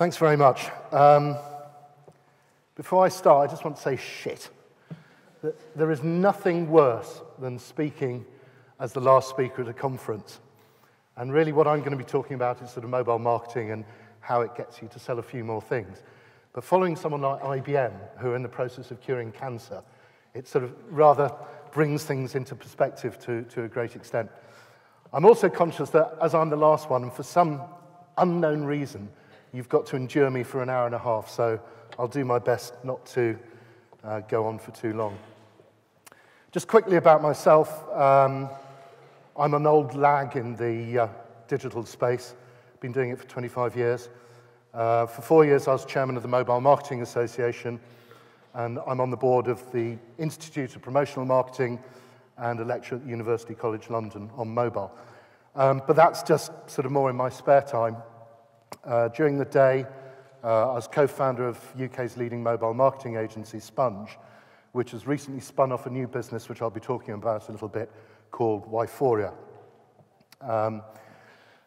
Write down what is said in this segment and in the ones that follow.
Thanks very much. Before I start, I just want to say shit. There is nothing worse than speaking as the last speaker at a conference. And really what I'm going to be talking about is sort of mobile marketing and how it gets you to sell a few more things. But following someone like IBM, who are in the process of curing cancer, it sort of rather brings things into perspective to a great extent. I'm also conscious that as I'm the last one, and for some unknown reason, you've got to endure me for an hour and a half, so I'll do my best not to go on for too long. Just quickly about myself, I'm an old lag in the digital space. Been doing it for 25 years. For 4 years, I was chairman of the Mobile Marketing Association, and I'm on the board of the Institute of Promotional Marketing and a lecturer at University College London on mobile. But that's just sort of more in my spare time. During the day, I was co-founder of UK's leading mobile marketing agency, Sponge, which has recently spun off a new business, which I'll be talking about a little bit, called WiForia.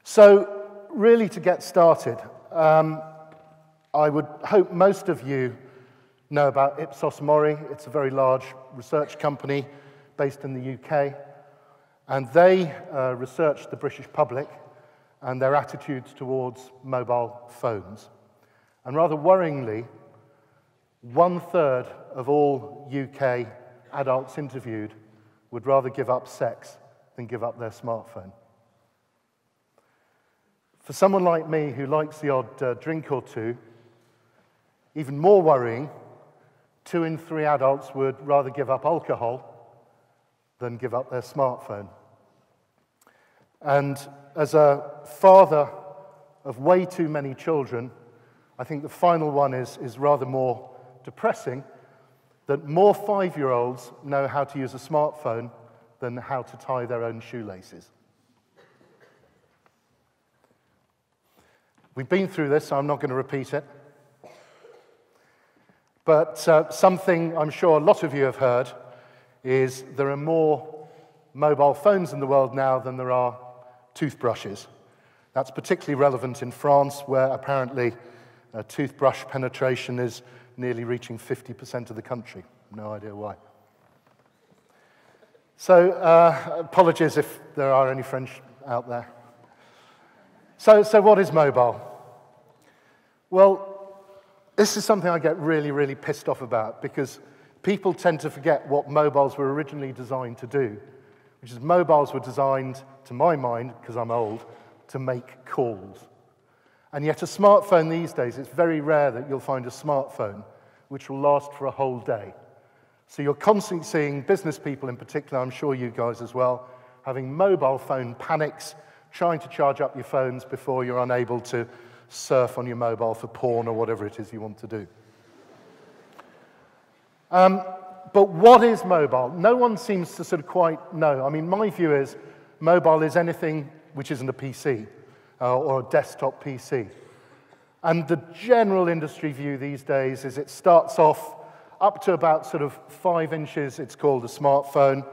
So really, to get started, I would hope most of you know about Ipsos Mori. It's a very large research company based in the UK, and they researched the British public and their attitudes towards mobile phones. And rather worryingly, 1/3 of all UK adults interviewed would rather give up sex than give up their smartphone. For someone like me who likes the odd drink or two, even more worrying, 2 in 3 adults would rather give up alcohol than give up their smartphone. And as a father of way too many children, I think the final one is rather more depressing, that more 5-year-olds know how to use a smartphone than how to tie their own shoelaces. We've been through this, so I'm not going to repeat it. But something I'm sure a lot of you have heard is there are more mobile phones in the world now than there are toothbrushes. That's particularly relevant in France, where apparently toothbrush penetration is nearly reaching 50% of the country. No idea why. So apologies if there are any French out there. So what is mobile? Well, this is something I get really, really pissed off about, because people tend to forget what mobiles were originally designed to do, which is mobiles were designed, to my mind, because I'm old, to make calls. And yet a smartphone these days, it's very rare that you'll find a smartphone which will last for a whole day. So you're constantly seeing business people in particular, I'm sure you guys as well, having mobile phone panics, trying to charge up your phones before you're unable to surf on your mobile for porn or whatever it is you want to do. But what is mobile? No one seems to sort of quite know. I mean, my view is mobile is anything which isn't a PC or a desktop PC. And the general industry view these days is it starts off up to about sort of 5 inches, it's called a smartphone.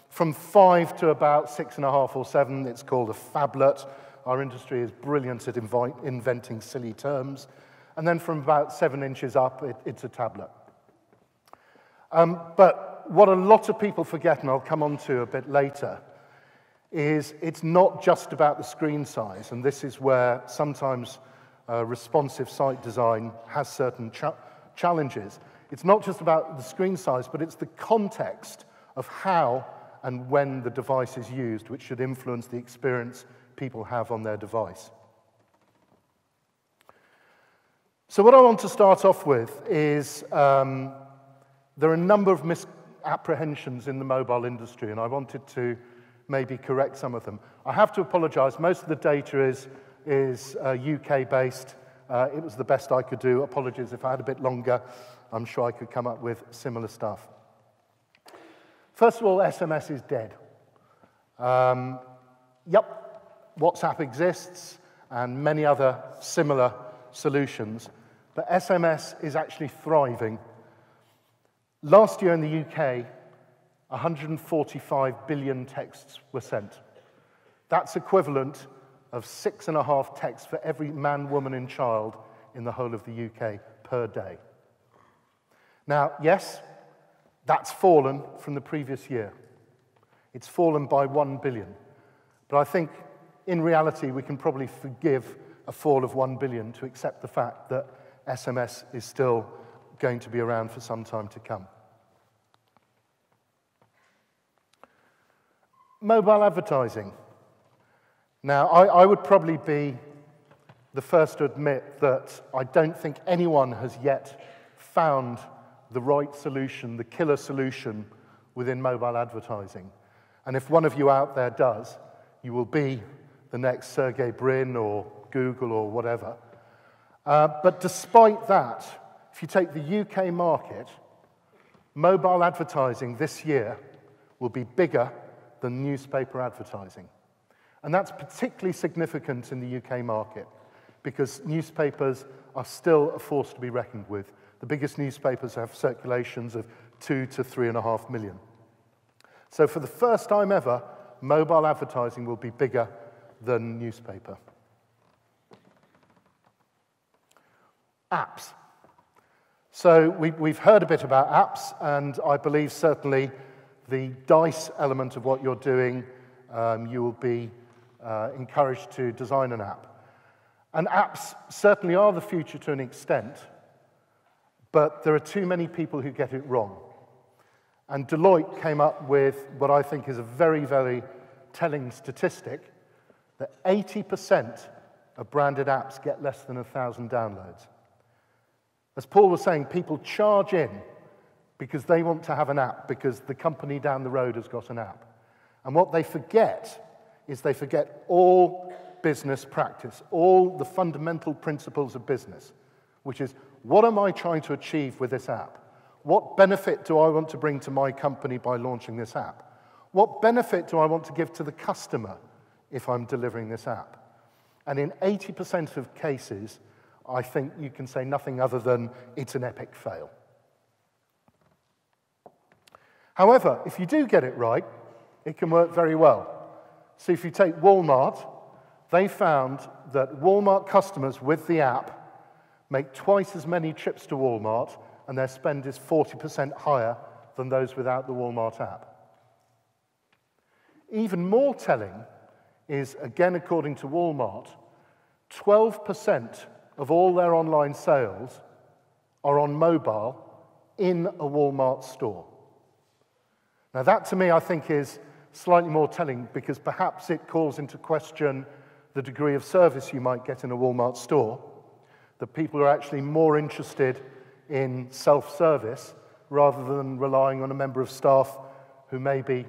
From 5 to about 6.5 or 7, it's called a phablet. Our industry is brilliant at inventing silly terms. And then from about 7 inches up, it's a tablet. But what a lot of people forget, and I'll come on to a bit later, is it's not just about the screen size, and this is where sometimes responsive site design has certain challenges. It's not just about the screen size, but it's the context of how and when the device is used, which should influence the experience people have on their device. So what I want to start off with is there are a number of misapprehensions in the mobile industry, and I wanted to maybe correct some of them. I have to apologize. Most of the data is UK-based. It was the best I could do. Apologies if I had a bit longer. I'm sure I could come up with similar stuff. First of all, SMS is dead. Yep, WhatsApp exists and many other similar solutions, but SMS is actually thriving. Last year in the UK, 145 billion texts were sent. That's equivalent of 6.5 texts for every man, woman, and child in the whole of the UK per day. Now, yes, that's fallen from the previous year. It's fallen by 1 billion. But I think, in reality, we can probably forgive a fall of 1 billion to accept the fact that SMS is still going to be around for some time to come. Mobile advertising. Now, I would probably be the first to admit that I don't think anyone has yet found the right solution, the killer solution within mobile advertising. And if one of you out there does, you will be the next Sergey Brin or Google or whatever. But despite that, if you take the UK market, mobile advertising this year will be bigger than newspaper advertising. And that's particularly significant in the UK market because newspapers are still a force to be reckoned with. The biggest newspapers have circulations of 2 to 3.5 million. So for the first time ever, mobile advertising will be bigger than newspaper. Apps. So we've heard a bit about apps, and I believe certainly the DICE element of what you're doing, you will be encouraged to design an app. And apps certainly are the future to an extent, but there are too many people who get it wrong. And Deloitte came up with what I think is a very, very telling statistic, that 80% of branded apps get less than 1,000 downloads. As Paul was saying, people charge in because they want to have an app, because the company down the road has got an app. And what they forget is they forget all business practice, all the fundamental principles of business, which is, what am I trying to achieve with this app? What benefit do I want to bring to my company by launching this app? What benefit do I want to give to the customer if I'm delivering this app? And in 80% of cases, I think you can say nothing other than it's an epic fail. However, if you do get it right, it can work very well. So if you take Walmart, they found that Walmart customers with the app make twice as many trips to Walmart, and their spend is 40% higher than those without the Walmart app. Even more telling is, again according to Walmart, 12% of all their online sales are on mobile in a Walmart store. Now that to me I think is slightly more telling because perhaps it calls into question the degree of service you might get in a Walmart store, that people are actually more interested in self-service rather than relying on a member of staff who maybe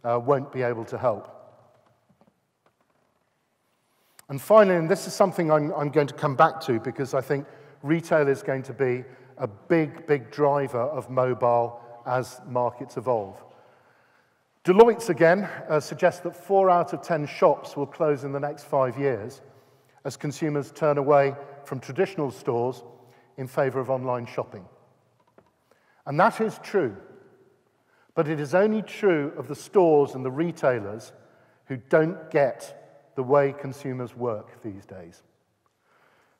won't be able to help. And finally, and this is something I'm going to come back to because I think retail is going to be a big, big driver of mobile as markets evolve. Deloitte's again suggests that 4 out of 10 shops will close in the next 5 years as consumers turn away from traditional stores in favor of online shopping. And that is true, but it is only true of the stores and the retailers who don't get the way consumers work these days.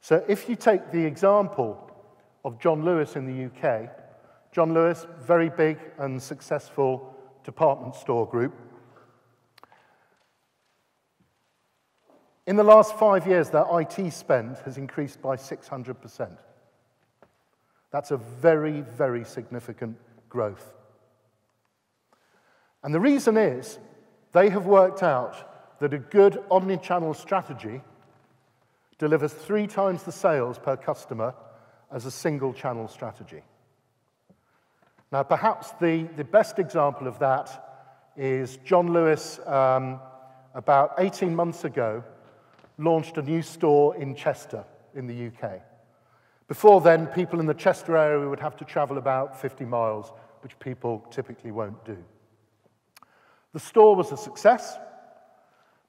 So if you take the example of John Lewis in the UK, John Lewis, very big and successful department store group. In the last 5 years, their IT spend has increased by 600%. That's a very, very significant growth. And the reason is they have worked out that a good omni-channel strategy delivers 3 times the sales per customer as a single channel strategy. Now, perhaps the best example of that is John Lewis, about 18 months ago, launched a new store in Chester in the UK. Before then, people in the Chester area would have to travel about 50 miles, which people typically won't do. The store was a success,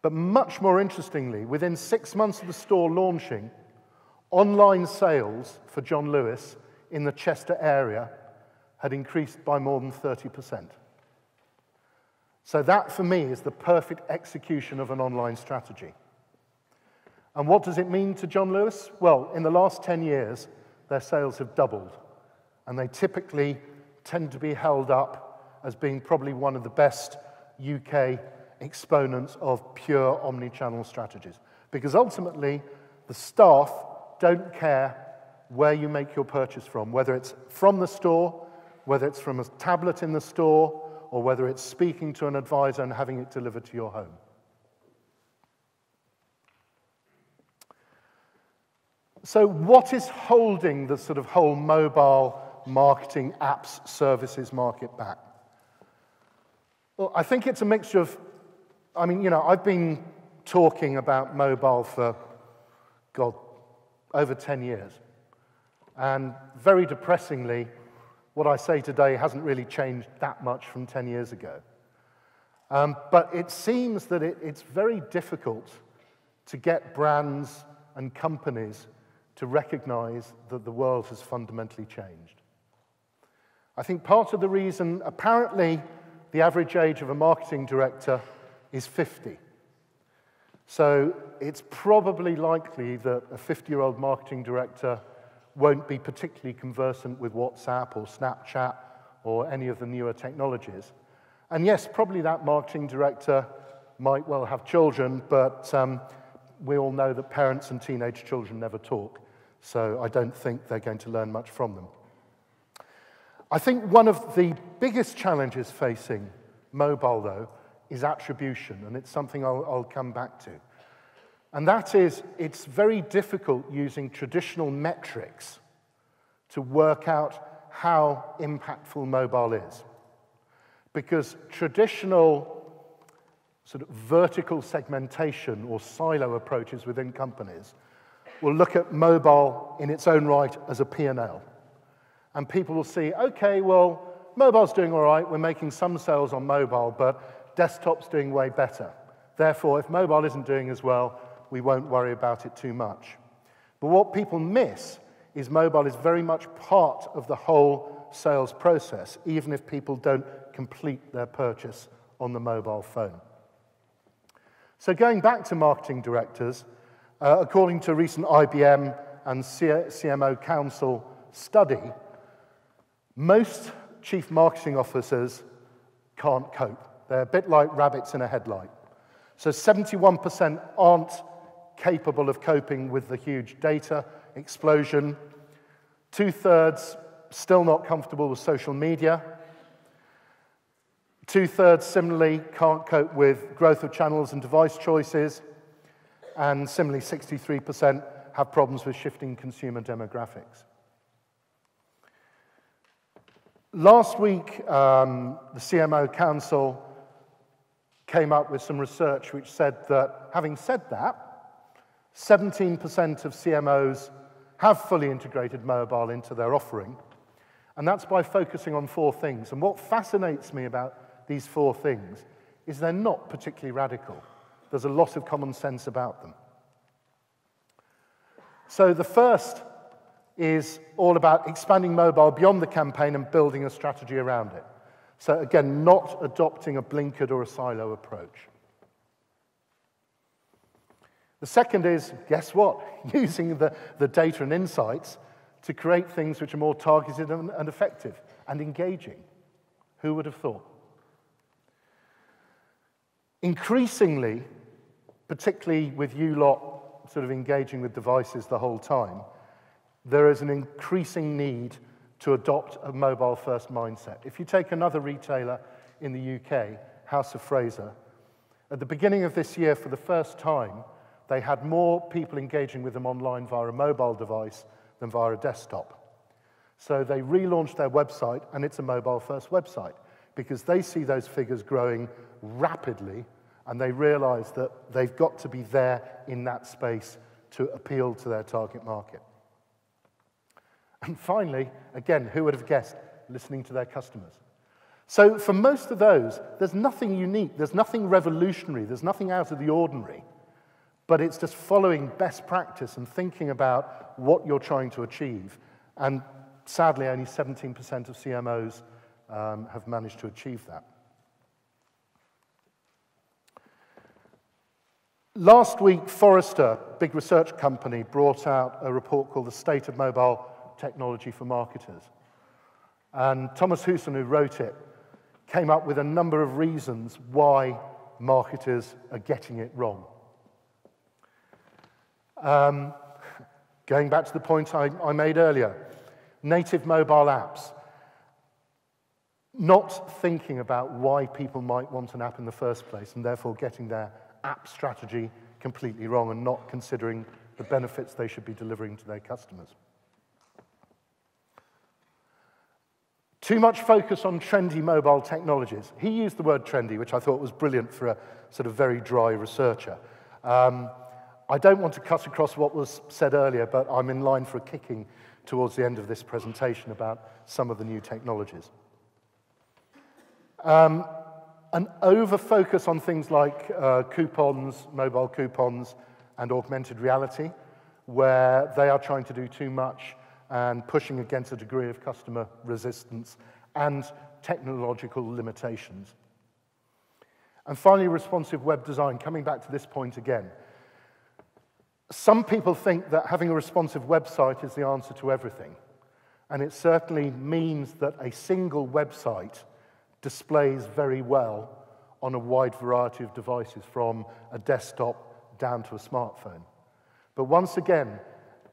but much more interestingly, within 6 months of the store launching, online sales for John Lewis in the Chester area had increased by more than 30%. So that, for me, is the perfect execution of an online strategy. And what does it mean to John Lewis? Well, in the last 10 years, their sales have doubled, and they typically tend to be held up as being probably one of the best UK exponents of pure omni-channel strategies. Because ultimately, the staff don't care where you make your purchase from, whether it's from the store, whether it's from a tablet in the store, or whether it's speaking to an advisor and having it delivered to your home. So what is holding the sort of whole mobile marketing apps services market back? Well, I think it's a mixture of, I've been talking about mobile for, over 10 years. And very depressingly, what I say today hasn't really changed that much from 10 years ago. But it seems that it's very difficult to get brands and companies to recognize that the world has fundamentally changed. I think part of the reason, apparently, the average age of a marketing director is 50. So it's probably likely that a 50-year-old marketing director won't be particularly conversant with WhatsApp or Snapchat or any of the newer technologies. And yes, probably that marketing director might well have children, but we all know that parents and teenage children never talk, so I don't think they're going to learn much from them. I think one of the biggest challenges facing mobile, though, is attribution, and it's something I'll come back to. And that is, it's very difficult using traditional metrics to work out how impactful mobile is. Because traditional sort of vertical segmentation or silo approaches within companies will look at mobile in its own right as a P&L. And people will see, okay, well, mobile's doing all right, we're making some sales on mobile, but desktop's doing way better. Therefore, if mobile isn't doing as well, we won't worry about it too much. But what people miss is mobile is very much part of the whole sales process, even if people don't complete their purchase on the mobile phone. So going back to marketing directors, according to a recent IBM and CMO Council study, most chief marketing officers can't cope. They're a bit like rabbits in a headlight. So 71% aren't capable of coping with the huge data explosion. 2/3 still not comfortable with social media. 2/3 similarly can't cope with growth of channels and device choices. And similarly, 63% have problems with shifting consumer demographics. Last week, the CMO Council came up with some research which said that, having said that, 17% of CMOs have fully integrated mobile into their offering, and that's by focusing on 4 things. And what fascinates me about these 4 things is they're not particularly radical. There's a lot of common sense about them. So the first is all about expanding mobile beyond the campaign and building a strategy around it. So again, not adopting a blinkered or a silo approach. The second is, guess what? Using the data and insights to create things which are more targeted and effective and engaging. Who would have thought? Increasingly, particularly with you lot sort of engaging with devices the whole time, there is an increasing need to adopt a mobile-first mindset. If you take another retailer in the UK, House of Fraser, at the beginning of this year, for the first time, they had more people engaging with them online via a mobile device than via a desktop. So they relaunched their website, and it's a mobile-first website, because they see those figures growing rapidly, and they realize that they've got to be there in that space to appeal to their target market. And finally, again, who would have guessed, listening to their customers. So for most of those, there's nothing unique, there's nothing revolutionary, there's nothing out of the ordinary, but it's just following best practice and thinking about what you're trying to achieve. And sadly, only 17% of CMOs have managed to achieve that. Last week, Forrester, big research company, brought out a report called The State of Mobile Technology for Marketers. And Thomas Hewson, who wrote it, came up with a number of reasons why marketers are getting it wrong. Going back to the point I made earlier, native mobile apps. Not thinking about why people might want an app in the first place and therefore getting their app strategy completely wrong and not considering the benefits they should be delivering to their customers. Too much focus on trendy mobile technologies. He used the word trendy, which I thought was brilliant for a sort of very dry researcher. I don't want to cut across what was said earlier, but I'm in line for a kicking towards the end of this presentation about some of the new technologies. An over-focus on things like coupons, mobile coupons, and augmented reality, where they are trying to do too much and pushing against a degree of customer resistance and technological limitations. And finally, responsive web design, coming back to this point again. Some people think that having a responsive website is the answer to everything, and it certainly means that a single website displays very well on a wide variety of devices, from a desktop down to a smartphone. But once again,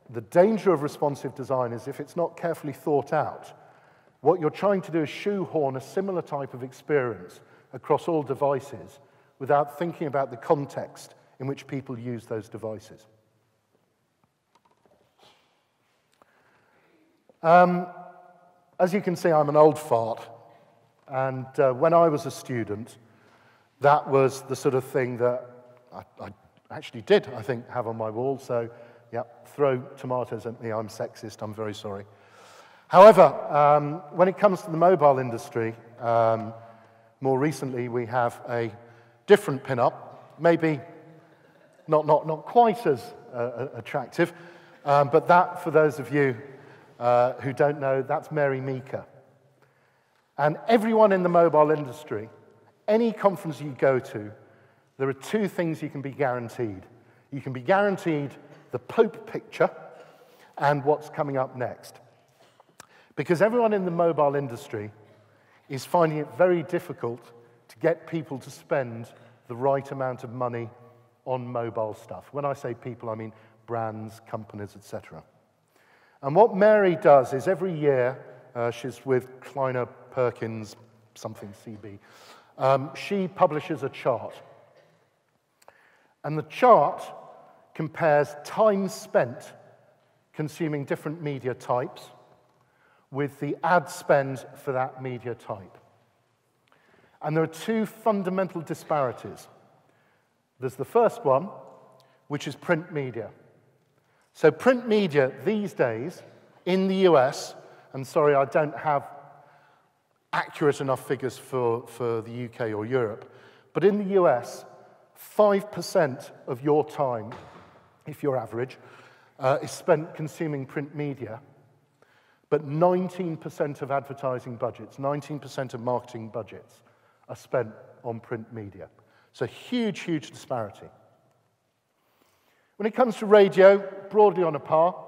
the danger of responsive design is if it's not carefully thought out, what you're trying to do is shoehorn a similar type of experience across all devices without thinking about the context in which people use those devices. As you can see, I'm an old fart, and when I was a student, that was the sort of thing that I actually did, I think, have on my wall. So, yeah, throw tomatoes at me, I'm sexist, I'm very sorry. However, when it comes to the mobile industry, more recently we have a different pin-up, maybe not quite as attractive, but that, for those of you who don't know, that's Mary Meeker. And everyone in the mobile industry, any conference you go to, there are two things you can be guaranteed. You can be guaranteed the Pope picture and what's coming up next. Because everyone in the mobile industry is finding it very difficult to get people to spend the right amount of money on mobile stuff. When I say people, I mean brands, companies, etc. And what Mary does is every year, she's with Kleiner Perkins, something CB, she publishes a chart. And the chart compares time spent consuming different media types with the ad spend for that media type. And there are two fundamental disparities. There's the first one, which is print media. So print media these days in the US, and sorry, I don't have accurate enough figures for the UK or Europe, but in the US, 5% of your time, if you're average, is spent consuming print media, but 19% of advertising budgets, 19% of marketing budgets are spent on print media. So huge, huge disparity. When it comes to radio, broadly on a par.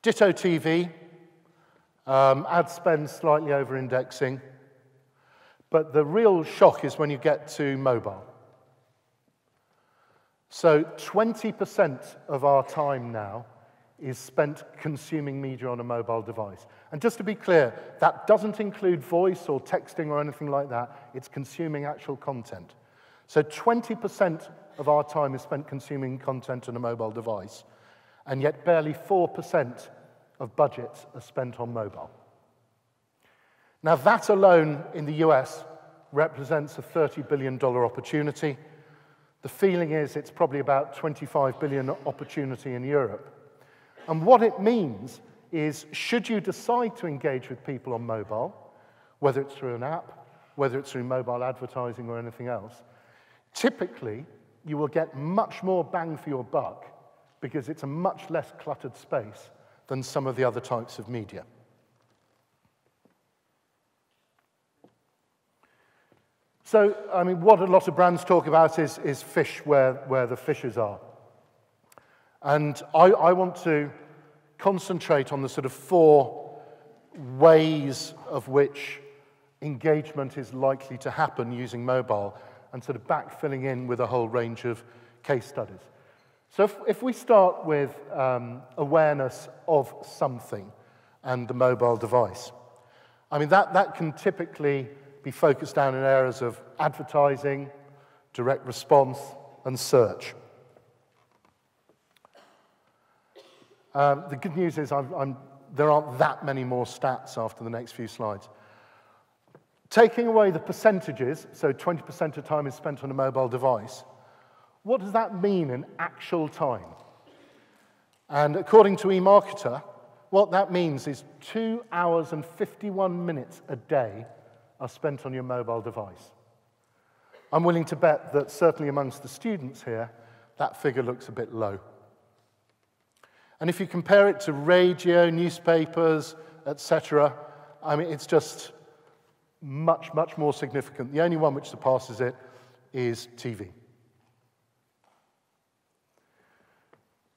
Ditto TV, ad spend slightly over-indexing. But the real shock is when you get to mobile. So 20% of our time now is spent consuming media on a mobile device. And just to be clear, that doesn't include voice or texting or anything like that. It's consuming actual content. So 20% of our time is spent consuming content on a mobile device, and yet barely 4% of budgets are spent on mobile. Now, that alone in the US represents a $30 billion opportunity. The feeling is it's probably about $25 billion opportunity in Europe. And what it means is, should you decide to engage with people on mobile, whether it's through an app, whether it's through mobile advertising or anything else, typically you will get much more bang for your buck because it's a much less cluttered space than some of the other types of media. So, I mean, what a lot of brands talk about is fish where the fishes are. And I want to concentrate on the sort of 4 ways of which engagement is likely to happen using mobile, and sort of backfilling in with a whole range of case studies. So if we start with awareness of something and the mobile device, I mean, that can typically be focused down in areas of advertising, direct response, and search. The good news is there aren't that many more stats after the next few slides. Taking away the percentages, so 20% of time is spent on a mobile device, what does that mean in actual time? And according to eMarketer, what that means is 2 hours and 51 minutes a day are spent on your mobile device. I'm willing to bet that certainly amongst the students here, that figure looks a bit low. And if you compare it to radio, newspapers, etc., I mean, it's just much, much more significant. The only one which surpasses it is TV.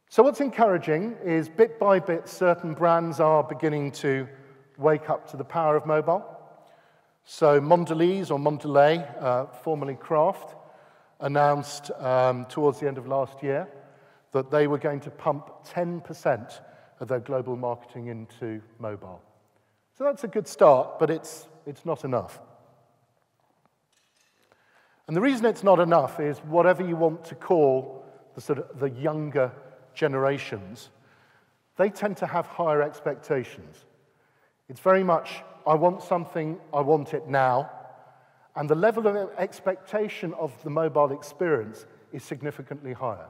So what's encouraging is bit by bit, certain brands are beginning to wake up to the power of mobile. So Mondelez, or Mondelez, formerly Kraft, announced towards the end of last year that they were going to pump 10% of their global marketing into mobile. So that's a good start, but it's not enough. And the reason it's not enough is whatever you want to call the younger generations, they tend to have higher expectations. It's very much, I want something, I want it now, and the level of expectation of the mobile experience is significantly higher.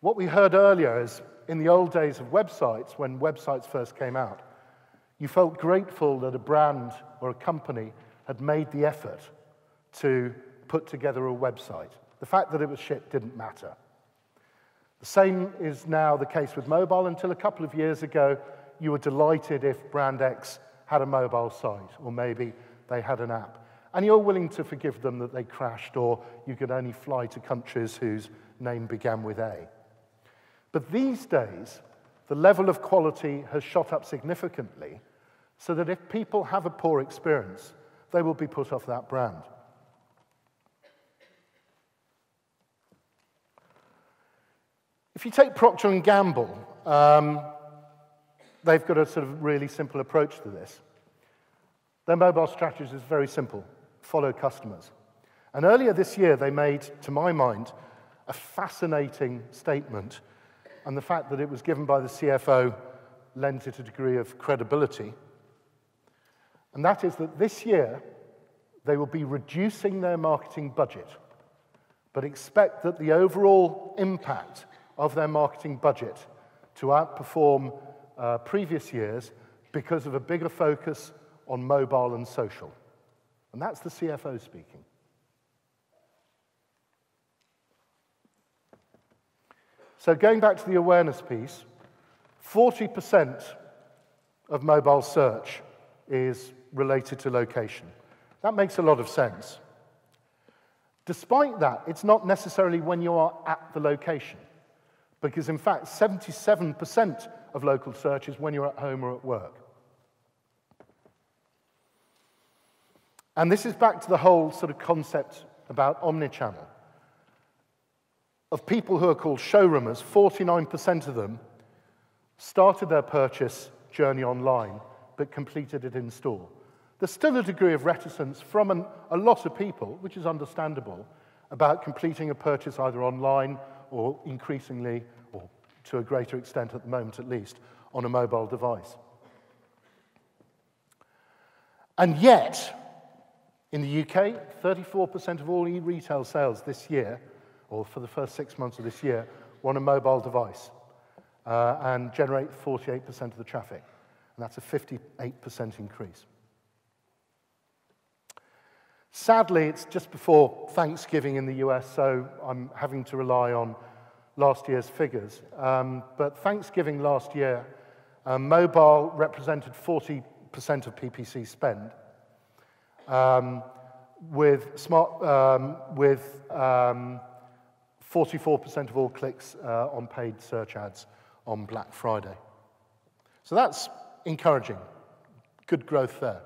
What we heard earlier is, in the old days of websites, when websites first came out, you felt grateful that a brand or a company had made the effort to put together a website. The fact that it was shit didn't matter. The same is now the case with mobile. Until a couple of years ago, you were delighted if brand X had a mobile site, or maybe they had an app. And you're willing to forgive them that they crashed, or you could only fly to countries whose name began with A. But these days, the level of quality has shot up significantly, so that if people have a poor experience, they will be put off that brand. If you take Procter & Gamble, they've got a sort of really simple approach to this. Their mobile strategy is very simple: follow customers. And earlier this year, they made, to my mind, a fascinating statement, and the fact that it was given by the CFO lends it a degree of credibility. And that is that this year, they will be reducing their marketing budget, but expect that the overall impact of their marketing budget to outperform previous years because of a bigger focus on mobile and social. And that's the CFO speaking. So going back to the awareness piece, 40% of mobile search is related to location. That makes a lot of sense. Despite that, it's not necessarily when you are at the location, because in fact, 77% of local search is when you're at home or at work. And this is back to the whole sort of concept about omnichannel. Of people who are called showroomers, 49% of them started their purchase journey online, but completed it in store. There's still a degree of reticence from a lot of people, which is understandable, about completing a purchase either online or increasingly, or to a greater extent at the moment at least, on a mobile device. And yet, in the UK, 34% of all e-retail sales this year, or for the first 6 months of this year, were on a mobile device and generate 48% of the traffic. And that's a 58% increase. Sadly, it's just before Thanksgiving in the US, so I'm having to rely on last year's figures. But Thanksgiving last year, mobile represented 40% of PPC spend. with 44% of all clicks on paid search ads on Black Friday. So that's encouraging. Good growth there.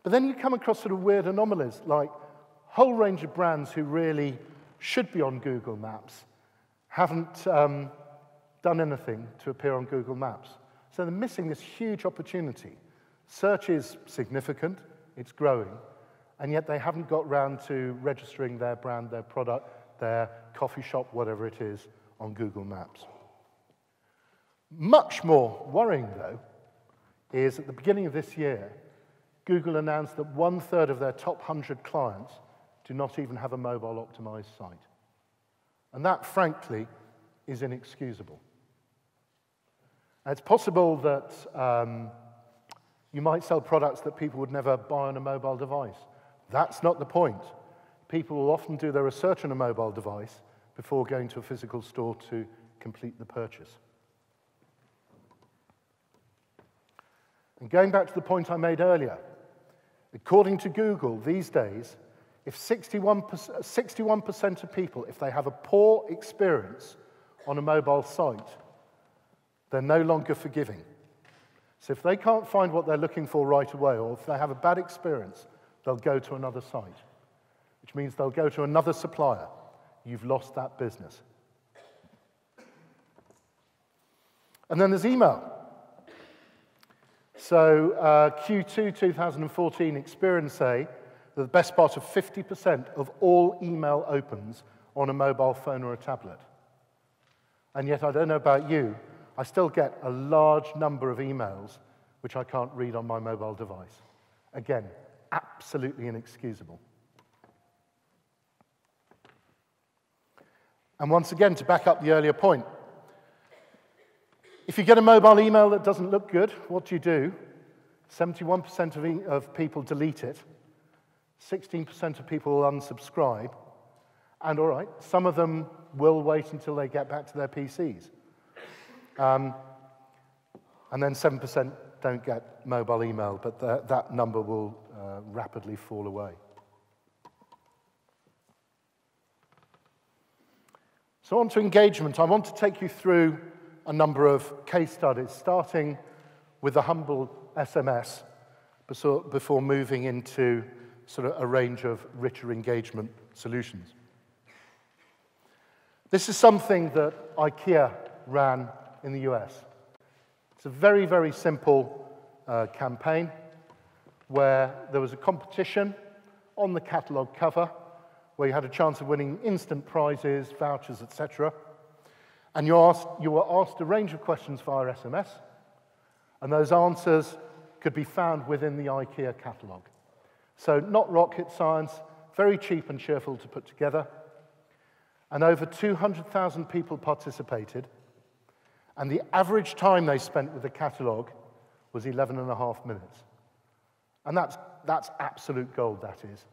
But then you come across sort of weird anomalies, like a whole range of brands who really should be on Google Maps haven't done anything to appear on Google Maps. So they're missing this huge opportunity. Search is significant, it's growing, and yet they haven't got round to registering their brand, their product, their coffee shop, whatever it is, on Google Maps. Much more worrying, though, is at the beginning of this year, Google announced that 1/3 of their top 100 clients do not even have a mobile-optimized site. And that, frankly, is inexcusable. Now, it's possible that you might sell products that people would never buy on a mobile device. That's not the point. People will often do their research on a mobile device before going to a physical store to complete the purchase. And going back to the point I made earlier, according to Google, these days, if 61% of people, if they have a poor experience on a mobile site, they're no longer forgiving. So if they can't find what they're looking for right away, or if they have a bad experience, they'll go to another site, which means they'll go to another supplier. You've lost that business. And then there's email. So Q2 2014 experience say that the best part of 50% of all email opens on a mobile phone or a tablet. And yet, I don't know about you, I still get a large number of emails which I can't read on my mobile device. Again, absolutely inexcusable. And once again, to back up the earlier point, if you get a mobile email that doesn't look good, what do? 71% of people delete it, 16% of people will unsubscribe, and all right, some of them will wait until they get back to their PCs. And then 7% don't get mobile email, but that number will rapidly fall away. So on to engagement. I want to take you through a number of case studies, starting with the humble SMS before moving into sort of a range of richer engagement solutions. This is something that IKEA ran in the US. It's a very, very simple campaign where there was a competition on the catalogue cover where you had a chance of winning instant prizes, vouchers, etc. And you were asked a range of questions via SMS, and those answers could be found within the IKEA catalogue. So not rocket science, very cheap and cheerful to put together. And over 200,000 people participated, and the average time they spent with the catalogue was 11.5 minutes. And that's absolute gold, that is.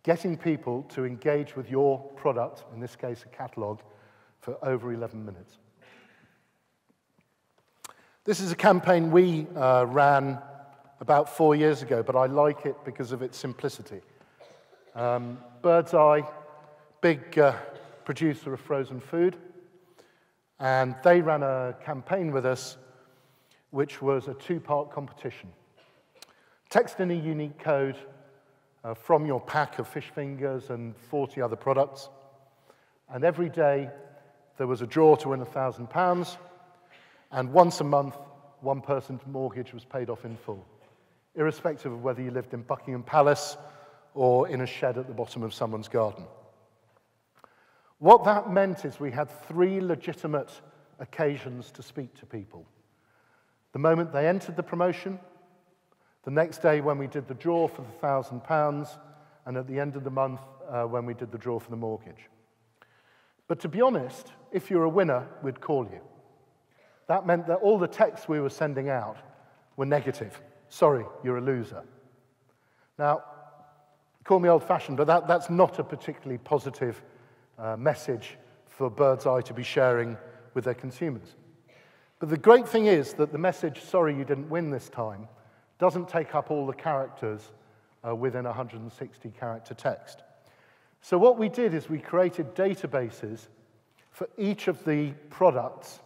Getting people to engage with your product, in this case a catalogue, for over 11 minutes. This is a campaign we ran about 4 years ago, but I like it because of its simplicity. Bird's Eye, big producer of frozen food, and they ran a campaign with us which was a 2-part competition. Text in a unique code from your pack of fish fingers and 40 other products, and every day there was a draw to win £1,000, and once a month, one person's mortgage was paid off in full, irrespective of whether you lived in Buckingham Palace or in a shed at the bottom of someone's garden. What that meant is we had 3 legitimate occasions to speak to people. The moment they entered the promotion, the next day when we did the draw for the £1,000, and at the end of the month when we did the draw for the mortgage. But to be honest, if you're a winner, we'd call you. That meant that all the texts we were sending out were negative. Sorry, you're a loser. Now, call me old-fashioned, but that's not a particularly positive message for Bird's Eye to be sharing with their consumers. But the great thing is that the message, sorry you didn't win this time, doesn't take up all the characters within 160-character text. So what we did is we created databases for each of the products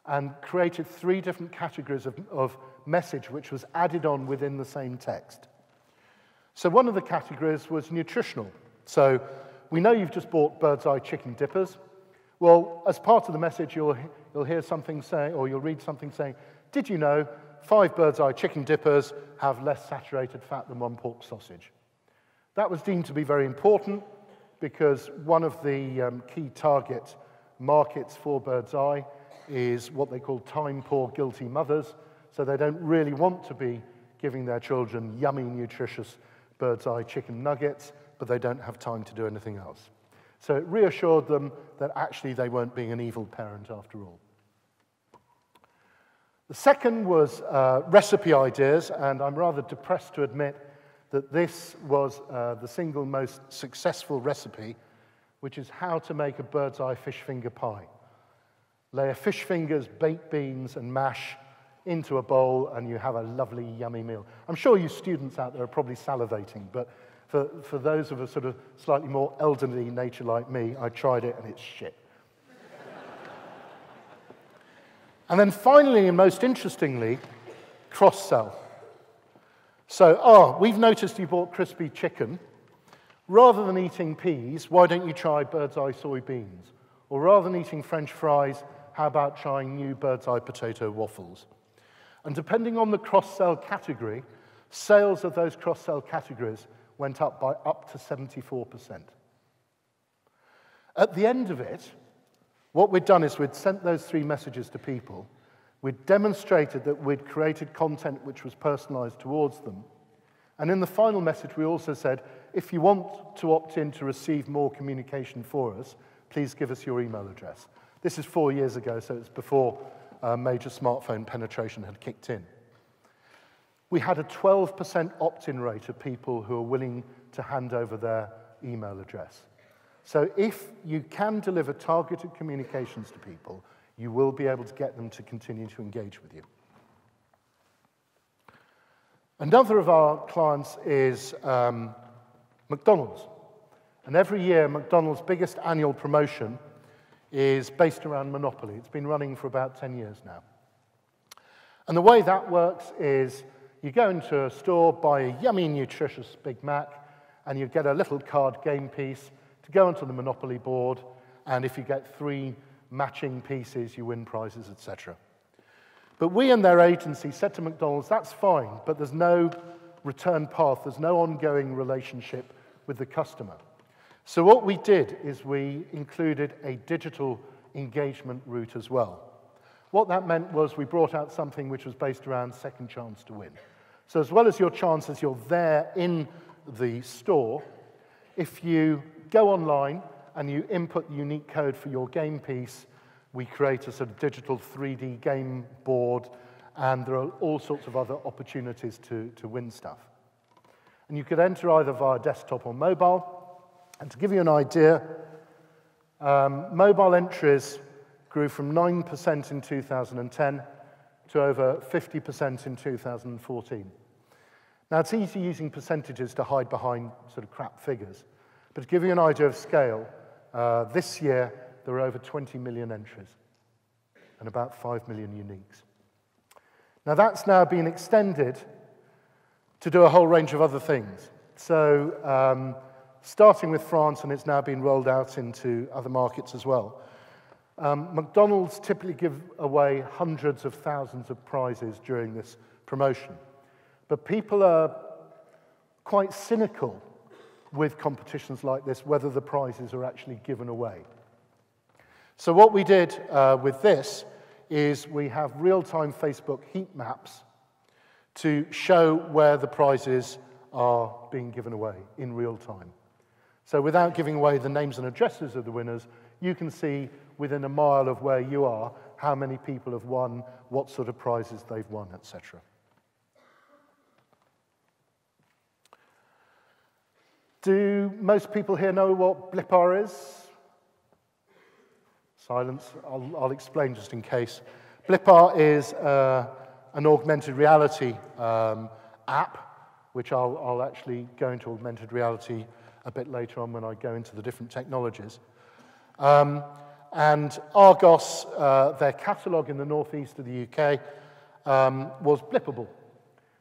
and created 3 different categories of message which was added on within the same text. So one of the categories was nutritional. So we know you've just bought Bird's Eye chicken dippers. Well, as part of the message, you'll hear something saying, or you'll read something saying, did you know 5 Bird's Eye chicken dippers have less saturated fat than 1 pork sausage? That was deemed to be very important because one of the key target markets for Bird's Eye is what they call time-poor, guilty mothers. So they don't really want to be giving their children yummy, nutritious Bird's Eye chicken nuggets, but they don't have time to do anything else. So it reassured them that actually they weren't being an evil parent after all. The second was recipe ideas, and I'm rather depressed to admit that this was the single most successful recipe, which is how to make a Bird's Eye fish finger pie. Layer fish fingers, baked beans, and mash into a bowl, and you have a lovely, yummy meal. I'm sure you students out there are probably salivating, but for those of a sort of slightly more elderly nature like me, I tried it, and it's shit. And then finally, and most interestingly, cross-sell. So, we've noticed you bought crispy chicken. Rather than eating peas, why don't you try Bird's Eye soybeans? Or rather than eating French fries, how about trying new Bird's Eye potato waffles? And depending on the cross-sell category, sales of those cross-sell categories went up by up to 74%. At the end of it, what we'd done is we'd sent those 3 messages to people, we'd demonstrated that we'd created content which was personalized towards them, and in the final message we also said, if you want to opt in to receive more communication for us, please give us your email address. This is 4 years ago, so it's before major smartphone penetration had kicked in. We had a 12% opt-in rate of people who are willing to hand over their email address. So if you can deliver targeted communications to people, you will be able to get them to continue to engage with you. Another of our clients is McDonald's. And every year, McDonald's biggest annual promotion is based around Monopoly. It's been running for about 10 years now. And the way that works is you go into a store, buy a yummy, nutritious Big Mac, and you get a little card game piece to go onto the Monopoly board, and if you get 3 matching pieces, you win prizes, etc. But we and their agency said to McDonald's, that's fine, but there's no return path, there's no ongoing relationship with the customer. So what we did is we included a digital engagement route as well. What that meant was we brought out something which was based around second chance to win. So as well as your chance as you're there in the store, if you go online and you input the unique code for your game piece, we create a sort of digital 3D game board, and there are all sorts of other opportunities to win stuff. And you could enter either via desktop or mobile. And to give you an idea, mobile entries grew from 9% in 2010 to over 50% in 2014. Now, it's easy using percentages to hide behind sort of crap figures, but to give you an idea of scale, this year there were over 20 million entries and about 5 million uniques. Now, that's now been extended to do a whole range of other things. So, starting with France, and it's now been rolled out into other markets as well. McDonald's typically give away hundreds of thousands of prizes during this promotion. But people are quite cynical with competitions like this, whether the prizes are actually given away. So what we did with this is we have real-time Facebook heat maps to show where the prizes are being given away in real time. So without giving away the names and addresses of the winners, you can see within a mile of where you are how many people have won, what sort of prizes they've won, etc. Do most people here know what Blipar is? Silence. I'll explain just in case. Blipar is an augmented reality app which I'll actually go into augmented reality a bit later on when I go into the different technologies. And Argos, their catalogue in the northeast of the UK, was blippable.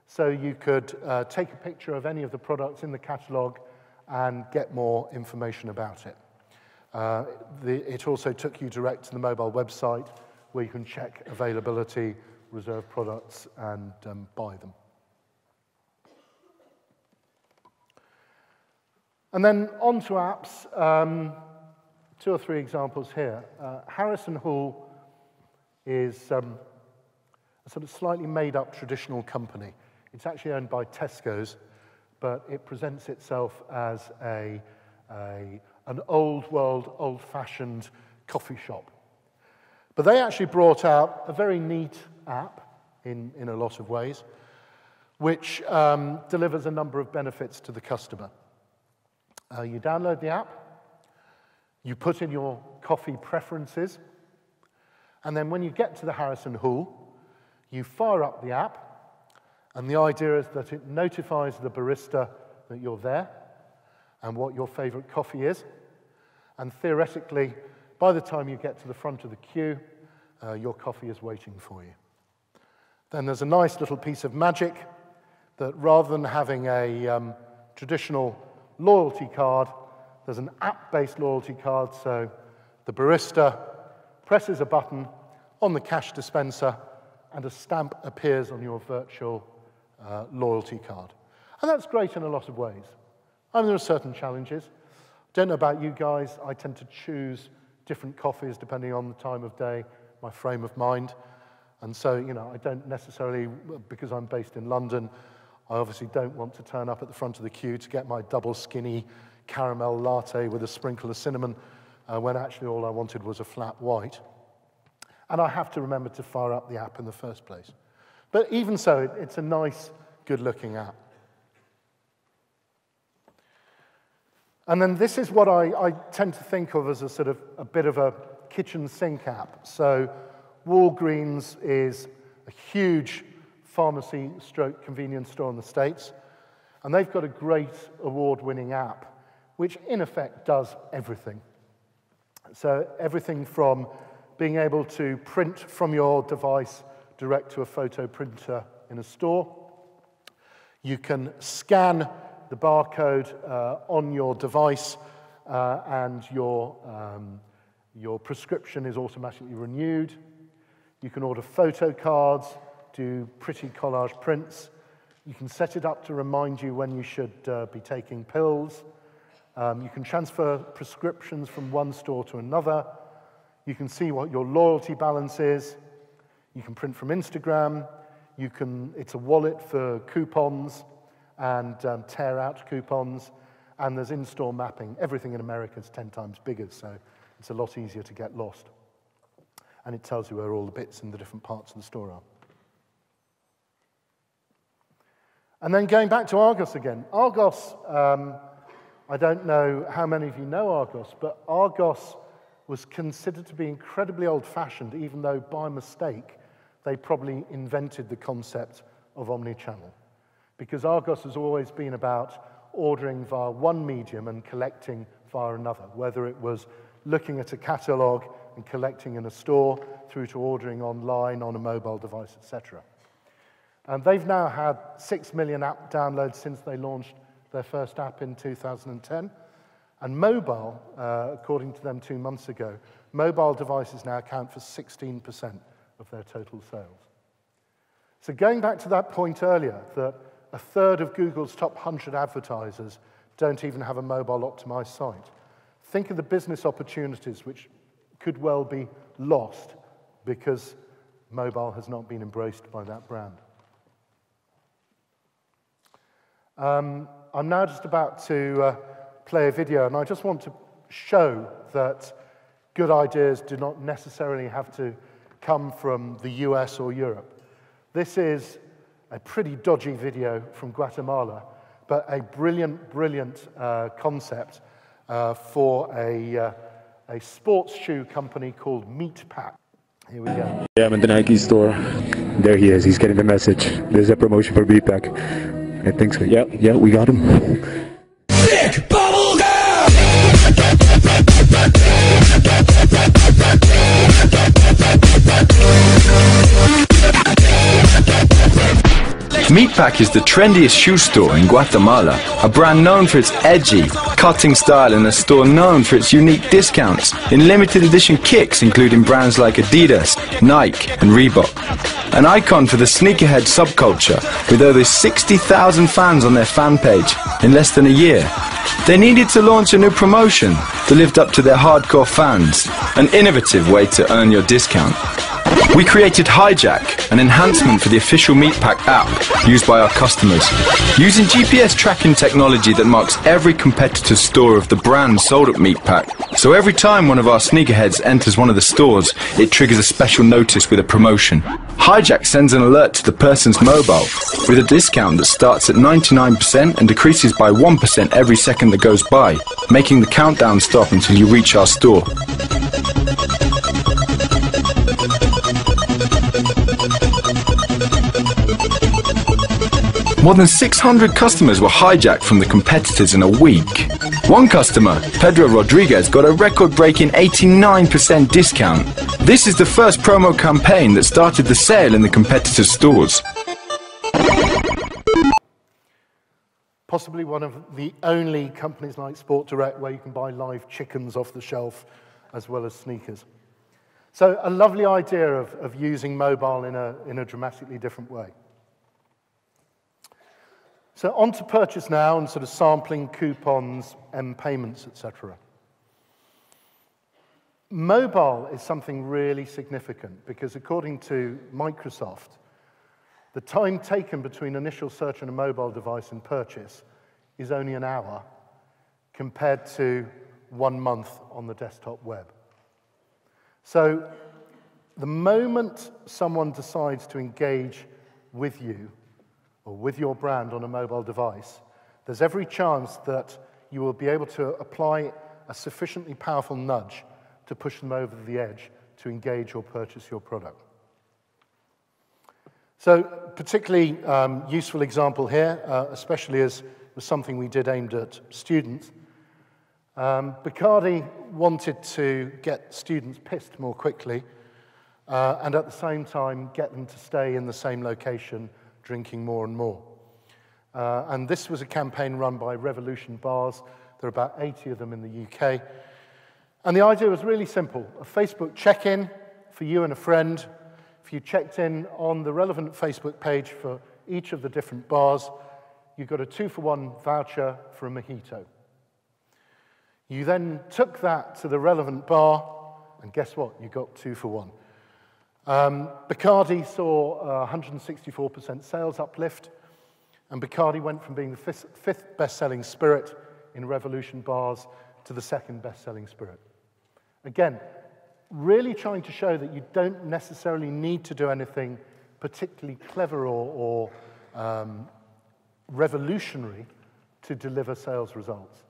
So you could take a picture of any of the products in the catalogue and get more information about it. It also took you direct to the mobile website where you can check availability, reserve products, and buy them. And then on to apps. 2 or 3 examples here. Harris & Hall is a sort of slightly made-up traditional company. It's actually owned by Tesco's, but it presents itself as an old world, old-fashioned coffee shop. But they actually brought out a very neat app in a lot of ways, which delivers a number of benefits to the customer. You download the app, you put in your coffee preferences, and then when you get to the Harris & Hall, you fire up the app, and the idea is that it notifies the barista that you're there and what your favorite coffee is. And theoretically, by the time you get to the front of the queue, your coffee is waiting for you. Then there's a nice little piece of magic that rather than having a traditional loyalty card, there's an app-based loyalty card, so the barista presses a button on the cash dispenser and a stamp appears on your virtual loyalty card. And that's great in a lot of ways. I mean, there are certain challenges. Don't know about you guys, I tend to choose different coffees depending on the time of day, my frame of mind. And so, you know, I don't necessarily, because I'm based in London, I obviously don't want to turn up at the front of the queue to get my double skinny caramel latte with a sprinkle of cinnamon, when actually all I wanted was a flat white. And I have to remember to fire up the app in the first place. But even so, it's a nice, good-looking app. And then this is what I tend to think of as a sort of a bit of a kitchen sink app. So Walgreens is a huge pharmacy stroke convenience store in the States, and they've got a great award-winning app, which in effect does everything. So everything from being able to print from your device direct to a photo printer in a store. You can scan the barcode on your device and your prescription is automatically renewed. You can order photo cards, do pretty collage prints. You can set it up to remind you when you should be taking pills. You can transfer prescriptions from one store to another. You can see what your loyalty balance is. You can print from Instagram. It's a wallet for coupons and tear out coupons. And there's in-store mapping. Everything in America is 10 times bigger, so it's a lot easier to get lost. And it tells you where all the bits in the different parts of the store are. And then going back to Argos again. Argos, I don't know how many of you know Argos, but Argos was considered to be incredibly old-fashioned, even though by mistake they probably invented the concept of omnichannel. Because Argos has always been about ordering via one medium and collecting via another, whether it was looking at a catalogue and collecting in a store, through to ordering online on a mobile device, etc. And they've now had 6 million app downloads since they launched their first app in 2010. And mobile, according to them 2 months ago, mobile devices now account for 16% of their total sales. So going back to that point earlier, that a third of Google's top 100 advertisers don't even have a mobile optimized site. Think of the business opportunities which could well be lost because mobile has not been embraced by that brand. I'm now just about to play a video, and I just want to show that good ideas do not necessarily have to come from the US or Europe. This is a pretty dodgy video from Guatemala, but a brilliant, brilliant concept for a sports shoe company called Meatpack. Here we go. Yeah, I'm in the Nike store. There he is. He's getting the message. There's a promotion for Meatpack. I think so. Yeah, we got him. Thick bubble gum! Meatpack is the trendiest shoe store in Guatemala, a brand known for its edgy, cutting style and a store known for its unique discounts in limited edition kicks including brands like Adidas, Nike and Reebok. An icon for the sneakerhead subculture with over 60,000 fans on their fan page in less than a year. They needed to launch a new promotion that lived up to their hardcore fans, an innovative way to earn your discount. We created Hijack, an enhancement for the official Meatpack app used by our customers, using GPS tracking technology that marks every competitor's store of the brand sold at Meatpack. So every time one of our sneakerheads enters one of the stores, it triggers a special notice with a promotion. Hijack sends an alert to the person's mobile with a discount that starts at 99% and decreases by 1% every second that goes by, making the countdown stop until you reach our store. More than 600 customers were hijacked from the competitors in a week. One customer, Pedro Rodriguez, got a record-breaking 89% discount. This is the first promo campaign that started the sale in the competitors' stores. Possibly one of the only companies like Sport Direct where you can buy live chickens off the shelf as well as sneakers. So a lovely idea of using mobile in a dramatically different way. So on to purchase now and sort of sampling coupons, payments, etc. Mobile is something really significant because according to Microsoft, the time taken between initial search on a mobile device and purchase is only an hour compared to 1 month on the desktop web. So the moment someone decides to engage with you or with your brand on a mobile device, there's every chance that you will be able to apply a sufficiently powerful nudge to push them over the edge to engage or purchase your product. So particularly useful example here, especially as was something we did aimed at students. Bacardi wanted to get students pissed more quickly and at the same time get them to stay in the same location drinking more and more. And this was a campaign run by Revolution Bars. There are about 80 of them in the UK. And the idea was really simple. A Facebook check-in for you and a friend. If you checked in on the relevant Facebook page for each of the different bars, you got a 2-for-1 voucher for a mojito. You then took that to the relevant bar, and guess what? You got 2-for-1. Bacardi saw 164% sales uplift, and Bacardi went from being the fifth best-selling spirit in Revolution Bars to the second best-selling spirit. Again, really trying to show that you don't necessarily need to do anything particularly clever or revolutionary to deliver sales results.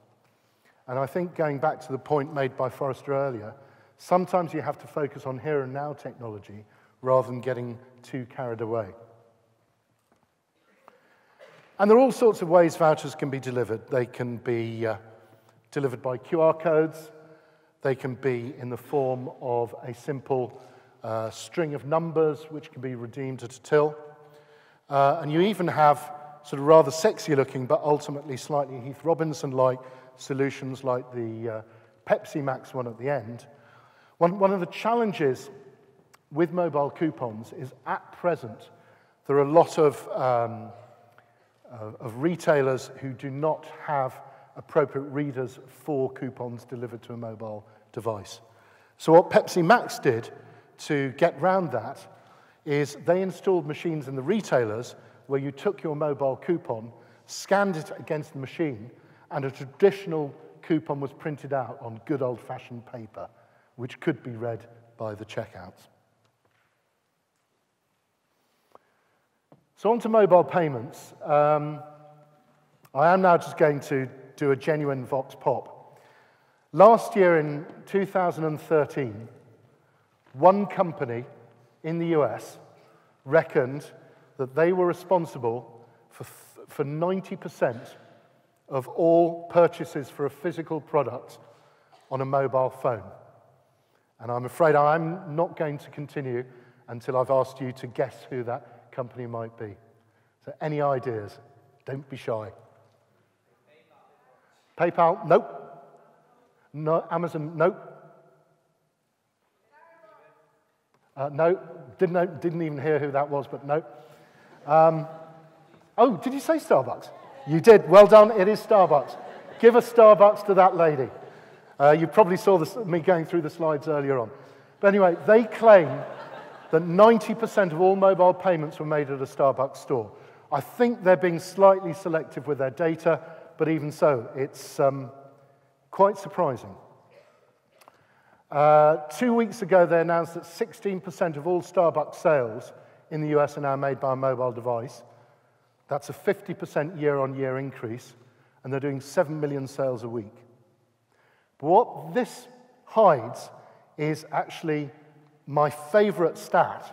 And I think going back to the point made by Forrester earlier, sometimes you have to focus on here and now technology rather than getting too carried away. And there are all sorts of ways vouchers can be delivered. They can be delivered by QR codes. They can be in the form of a simple string of numbers which can be redeemed at a till. And you even have sort of rather sexy looking but ultimately slightly Heath Robinson-like solutions like the Pepsi Max one at the end. One of the challenges with mobile coupons is at present there are a lot of retailers who do not have appropriate readers for coupons delivered to a mobile device. So what Pepsi Max did to get round that is they installed machines in the retailers where you took your mobile coupon, scanned it against the machine, and a traditional coupon was printed out on good old-fashioned paper, which could be read by the checkouts. So on to mobile payments. I am now just going to do a genuine vox pop. Last year in 2013, one company in the US reckoned that they were responsible for 90% of all purchases for a physical product on a mobile phone. And I'm afraid I'm not going to continue until I've asked you to guess who that company might be. So any ideas? Don't be shy. PayPal? Nope. No. Amazon? Nope. No. Didn't even hear who that was, but no. Oh, did you say Starbucks? You did. Well done. It is Starbucks. Give a Starbucks to that lady. You probably saw me going through the slides earlier on. But anyway, they claim that 90% of all mobile payments were made at a Starbucks store. I think they're being slightly selective with their data, but even so, it's quite surprising. 2 weeks ago, they announced that 16% of all Starbucks sales in the US are now made by a mobile device. That's a 50% year-on-year increase, and they're doing 7 million sales a week. But what this hides is actually my favorite stat.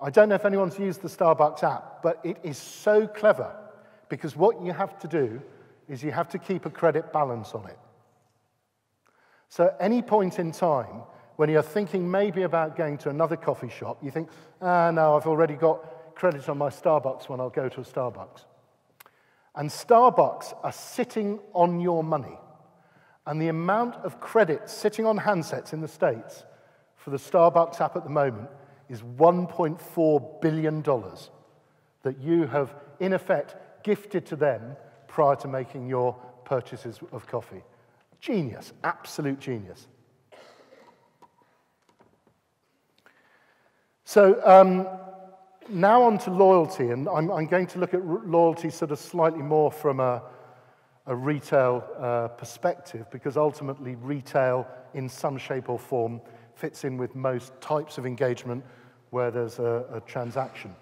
I don't know if anyone's used the Starbucks app, but it is so clever because what you have to do is you have to keep a credit balance on it. So at any point in time, when you're thinking maybe about going to another coffee shop, you think, no, I've already got credit on my Starbucks one, I'll go to a Starbucks. And Starbucks are sitting on your money. And the amount of credit sitting on handsets in the States for the Starbucks app at the moment is $1.4 billion that you have, in effect, gifted to them prior to making your purchases of coffee. Genius, absolute genius. So now on to loyalty, and I'm going to look at loyalty sort of slightly more from a retail perspective, because ultimately retail in some shape or form fits in with most types of engagement where there's a transaction.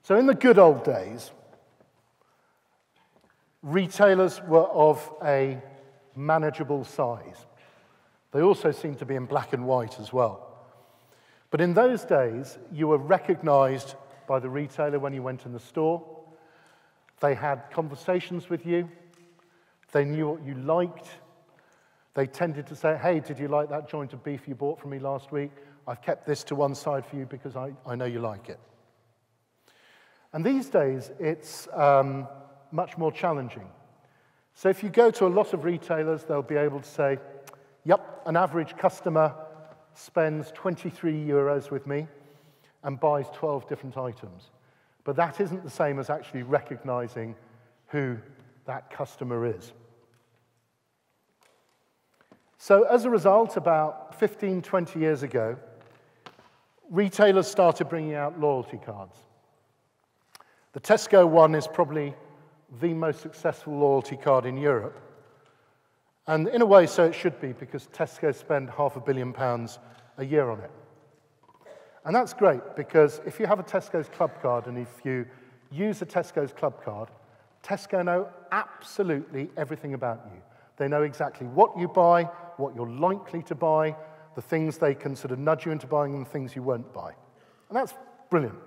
So in the good old days, retailers were of a manageable size. They also seemed to be in black and white as well. But in those days, you were recognized by the retailer when you went in the store. They had conversations with you. They knew what you liked. They tended to say, hey, did you like that joint of beef you bought from me last week? I've kept this to one side for you because I know you like it. And these days, it's much more challenging. So if you go to a lot of retailers, they'll be able to say, yep, an average customer spends 23 euros with me and buys 12 different items. But that isn't the same as actually recognizing who that customer is. So as a result, about 15, 20 years ago, retailers started bringing out loyalty cards. The Tesco one is probably the most successful loyalty card in Europe. And in a way, so it should be, because Tesco spend £500 million a year on it. And that's great, because if you have a Tesco's Club card and if you use a Tesco's Club card, Tesco know absolutely everything about you. They know exactly what you buy, what you're likely to buy, the things they can sort of nudge you into buying and the things you won't buy. And that's brilliant.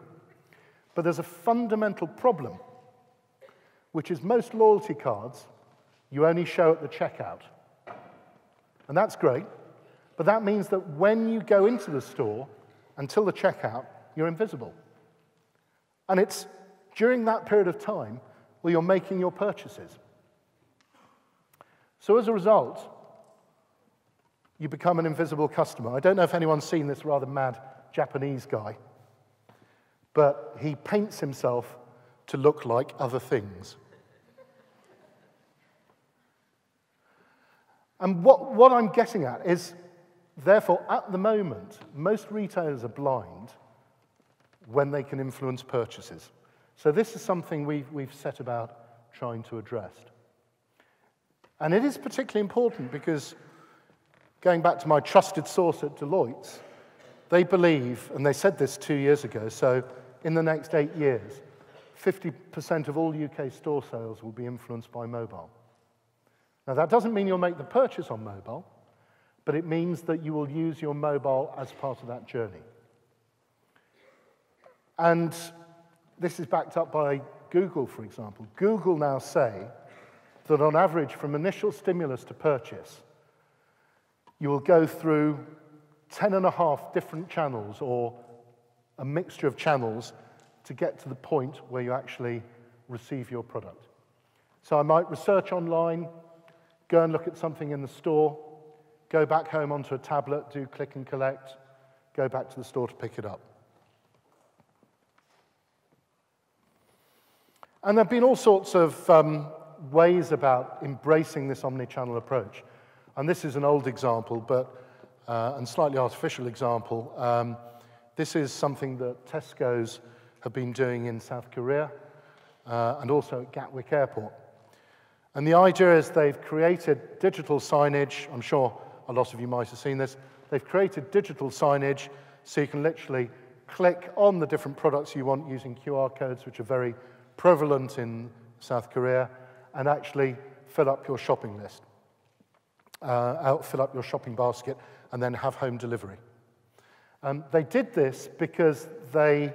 But there's a fundamental problem, which is most loyalty cards you only show at the checkout. And that's great, but that means that when you go into the store, until the checkout, you're invisible. And it's during that period of time where you're making your purchases. So as a result, you become an invisible customer. I don't know if anyone's seen this rather mad Japanese guy, but he paints himself to look like other things. And what I'm getting at is, therefore, at the moment, most retailers are blind when they can influence purchases. So this is something we've set about trying to address. And it is particularly important because, going back to my trusted source at Deloitte, they believe, and they said this 2 years ago, so in the next 8 years, 50% of all UK store sales will be influenced by mobile. Now, that doesn't mean you'll make the purchase on mobile, but it means that you will use your mobile as part of that journey. And this is backed up by Google, for example. Google now say that on average, from initial stimulus to purchase, you will go through 10.5 different channels or a mixture of channels to get to the point where you actually receive your product. So I might research online, go and look at something in the store, go back home onto a tablet, do click and collect, go back to the store to pick it up. And there have been all sorts of ways about embracing this omni-channel approach. And this is an old example, but and slightly artificial example. This is something that Tesco's have been doing in South Korea and also at Gatwick Airport. And the idea is they've created digital signage. I'm sure a lot of you might have seen this. They've created digital signage so you can literally click on the different products you want using QR codes, which are very prevalent in South Korea, and actually fill up your shopping list, fill up your shopping basket, and then have home delivery. They did this because they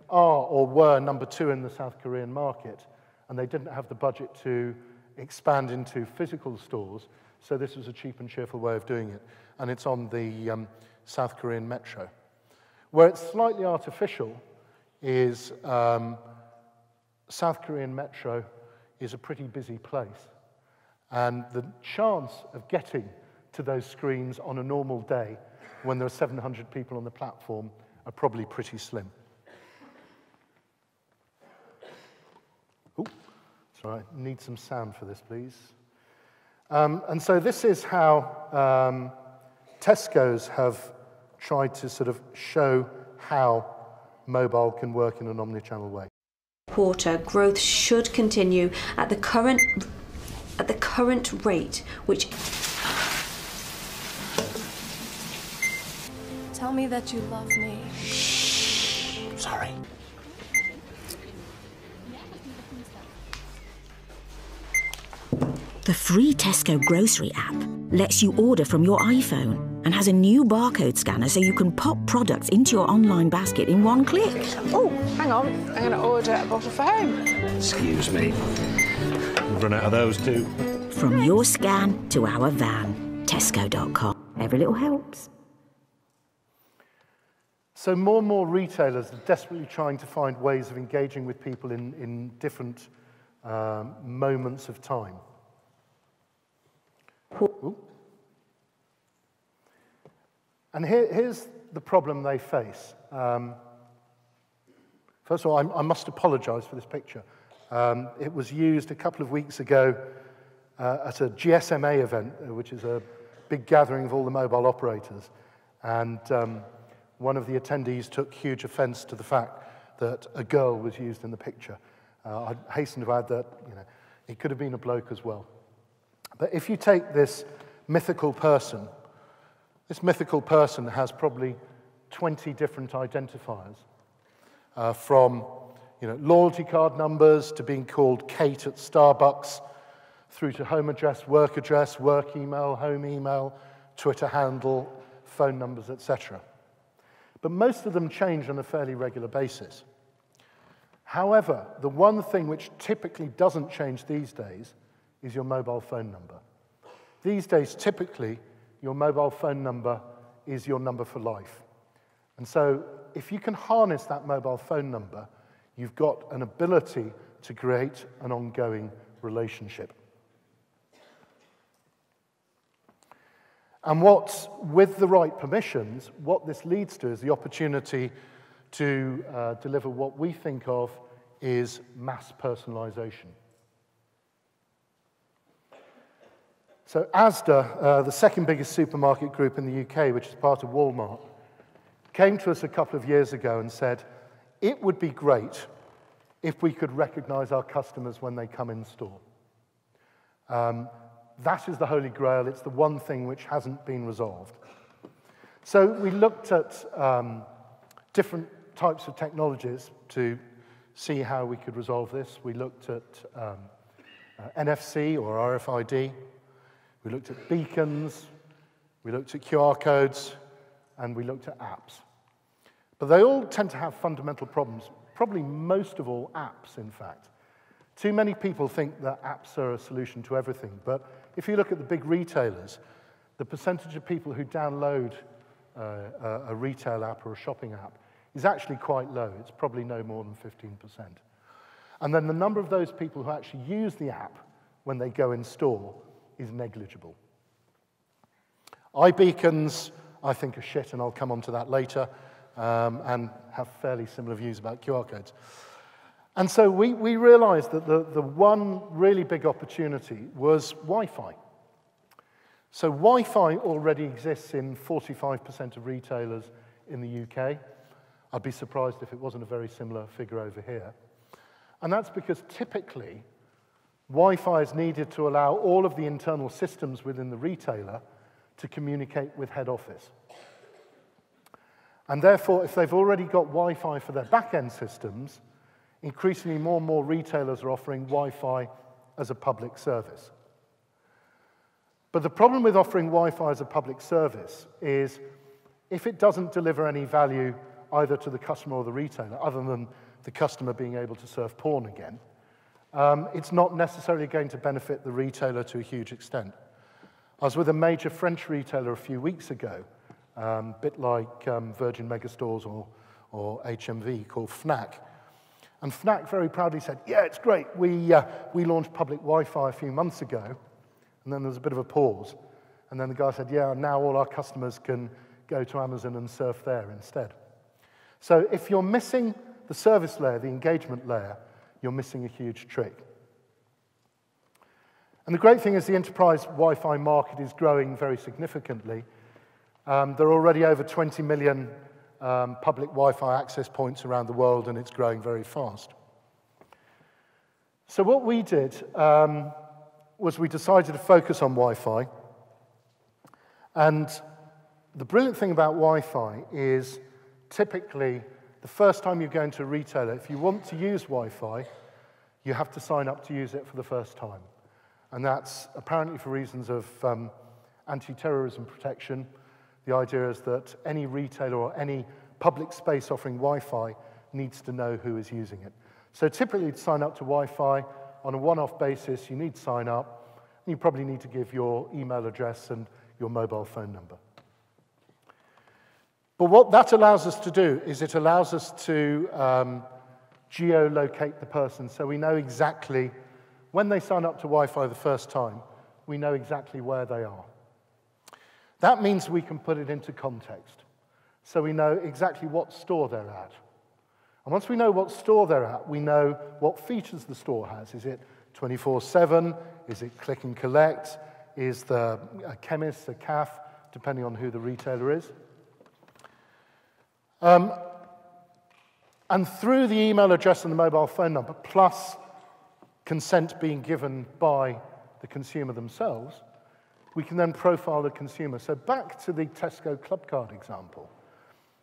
are or were number 2 in the South Korean market, and they didn't have the budget to expand into physical stores, so this was a cheap and cheerful way of doing it, and it's on the South Korean metro. Where it's slightly artificial is South Korean metro is a pretty busy place, and the chance of getting to those screens on a normal day when there are 700 people on the platform are probably pretty slim. Oh, sorry, I need some sound for this, please. And so this is how Tesco's have tried to sort of show how mobile can work in an omni-channel way. Quarter growth should continue at the current rate, which. Tell me that you love me. Sorry. The free Tesco grocery app lets you order from your iPhone and has a new barcode scanner so you can pop products into your online basket in one click. Oh, hang on. I'm going to order a bottle for home. Excuse me. We've run out of those too. From your scan to our van, Tesco.com. Every little helps. So more and more retailers are desperately trying to find ways of engaging with people in different moments of time. Ooh. And here's the problem they face. First of all, I must apologize for this picture. It was used a couple of weeks ago at a GSMA event, which is a big gathering of all the mobile operators. And one of the attendees took huge offense to the fact that a girl was used in the picture. I hasten to add that it could have been a bloke as well. But if you take this mythical person has probably 20 different identifiers, from loyalty card numbers to being called Kate at Starbucks, through to home address, work email, home email, Twitter handle, phone numbers, etc. But most of them change on a fairly regular basis. However, the one thing which typically doesn't change these days is your mobile phone number. These days, typically, your mobile phone number is your number for life. And so if you can harness that mobile phone number, you've got an ability to create an ongoing relationship. And with the right permissions, what this leads to is the opportunity to deliver what we think of is mass personalization. So Asda, the second biggest supermarket group in the UK, which is part of Walmart, came to us a couple of years ago and said, it would be great if we could recognize our customers when they come in store. That is the Holy Grail. It's the one thing which hasn't been resolved. So we looked at different types of technologies to see how we could resolve this. We looked at NFC or RFID. We looked at beacons. We looked at QR codes. And we looked at apps. But they all tend to have fundamental problems, probably most of all apps, in fact. Too many people think that apps are a solution to everything, but if you look at the big retailers, the percentage of people who download a retail app or a shopping app is actually quite low. It's probably no more than 15%. And then the number of those people who actually use the app when they go in store is negligible. iBeacons, I think, are shit, and I'll come on to that later, and have fairly similar views about QR codes. And so we realized that the one really big opportunity was Wi-Fi. So Wi-Fi already exists in 45% of retailers in the UK. I'd be surprised if it wasn't a very similar figure over here. And that's because typically Wi-Fi is needed to allow all of the internal systems within the retailer to communicate with head office. And therefore, if they've already got Wi-Fi for their back-end systems, increasingly more and more retailers are offering Wi-Fi as a public service. But the problem with offering Wi-Fi as a public service is if it doesn't deliver any value either to the customer or the retailer, other than the customer being able to surf porn again, it's not necessarily going to benefit the retailer to a huge extent. I was with a major French retailer a few weeks ago, a bit like Virgin Megastores or HMV, called Fnac. And Fnac very proudly said, yeah, it's great. We launched public Wi-Fi a few months ago. And then there was a bit of a pause. And then the guy said, yeah, now all our customers can go to Amazon and surf there instead. So if you're missing the service layer, the engagement layer, you're missing a huge trick. And the great thing is the enterprise Wi-Fi market is growing very significantly. There are already over 20 million public Wi-Fi access points around the world, and it's growing very fast. So what we did was we decided to focus on Wi-Fi. And the brilliant thing about Wi-Fi is typically the first time you go into a retailer, if you want to use Wi-Fi, you have to sign up to use it for the first time. And that's apparently for reasons of anti-terrorism protection. The idea is that any retailer or any public space offering Wi-Fi needs to know who is using it. So typically to sign up to Wi-Fi on a one-off basis, you need to sign up, and you probably need to give your email address and your mobile phone number. But what that allows us to do is it allows us to geolocate the person, so we know exactly, when they sign up to Wi-Fi the first time, we know exactly where they are. That means we can put it into context, so we know exactly what store they're at. And once we know what store they're at, we know what features the store has. Is it 24/7? Is it click and collect? Is there a chemist, a cafe, depending on who the retailer is? And through the email address and the mobile phone number, plus consent being given by the consumer themselves, we can then profile the consumer. So back to the Tesco club card example.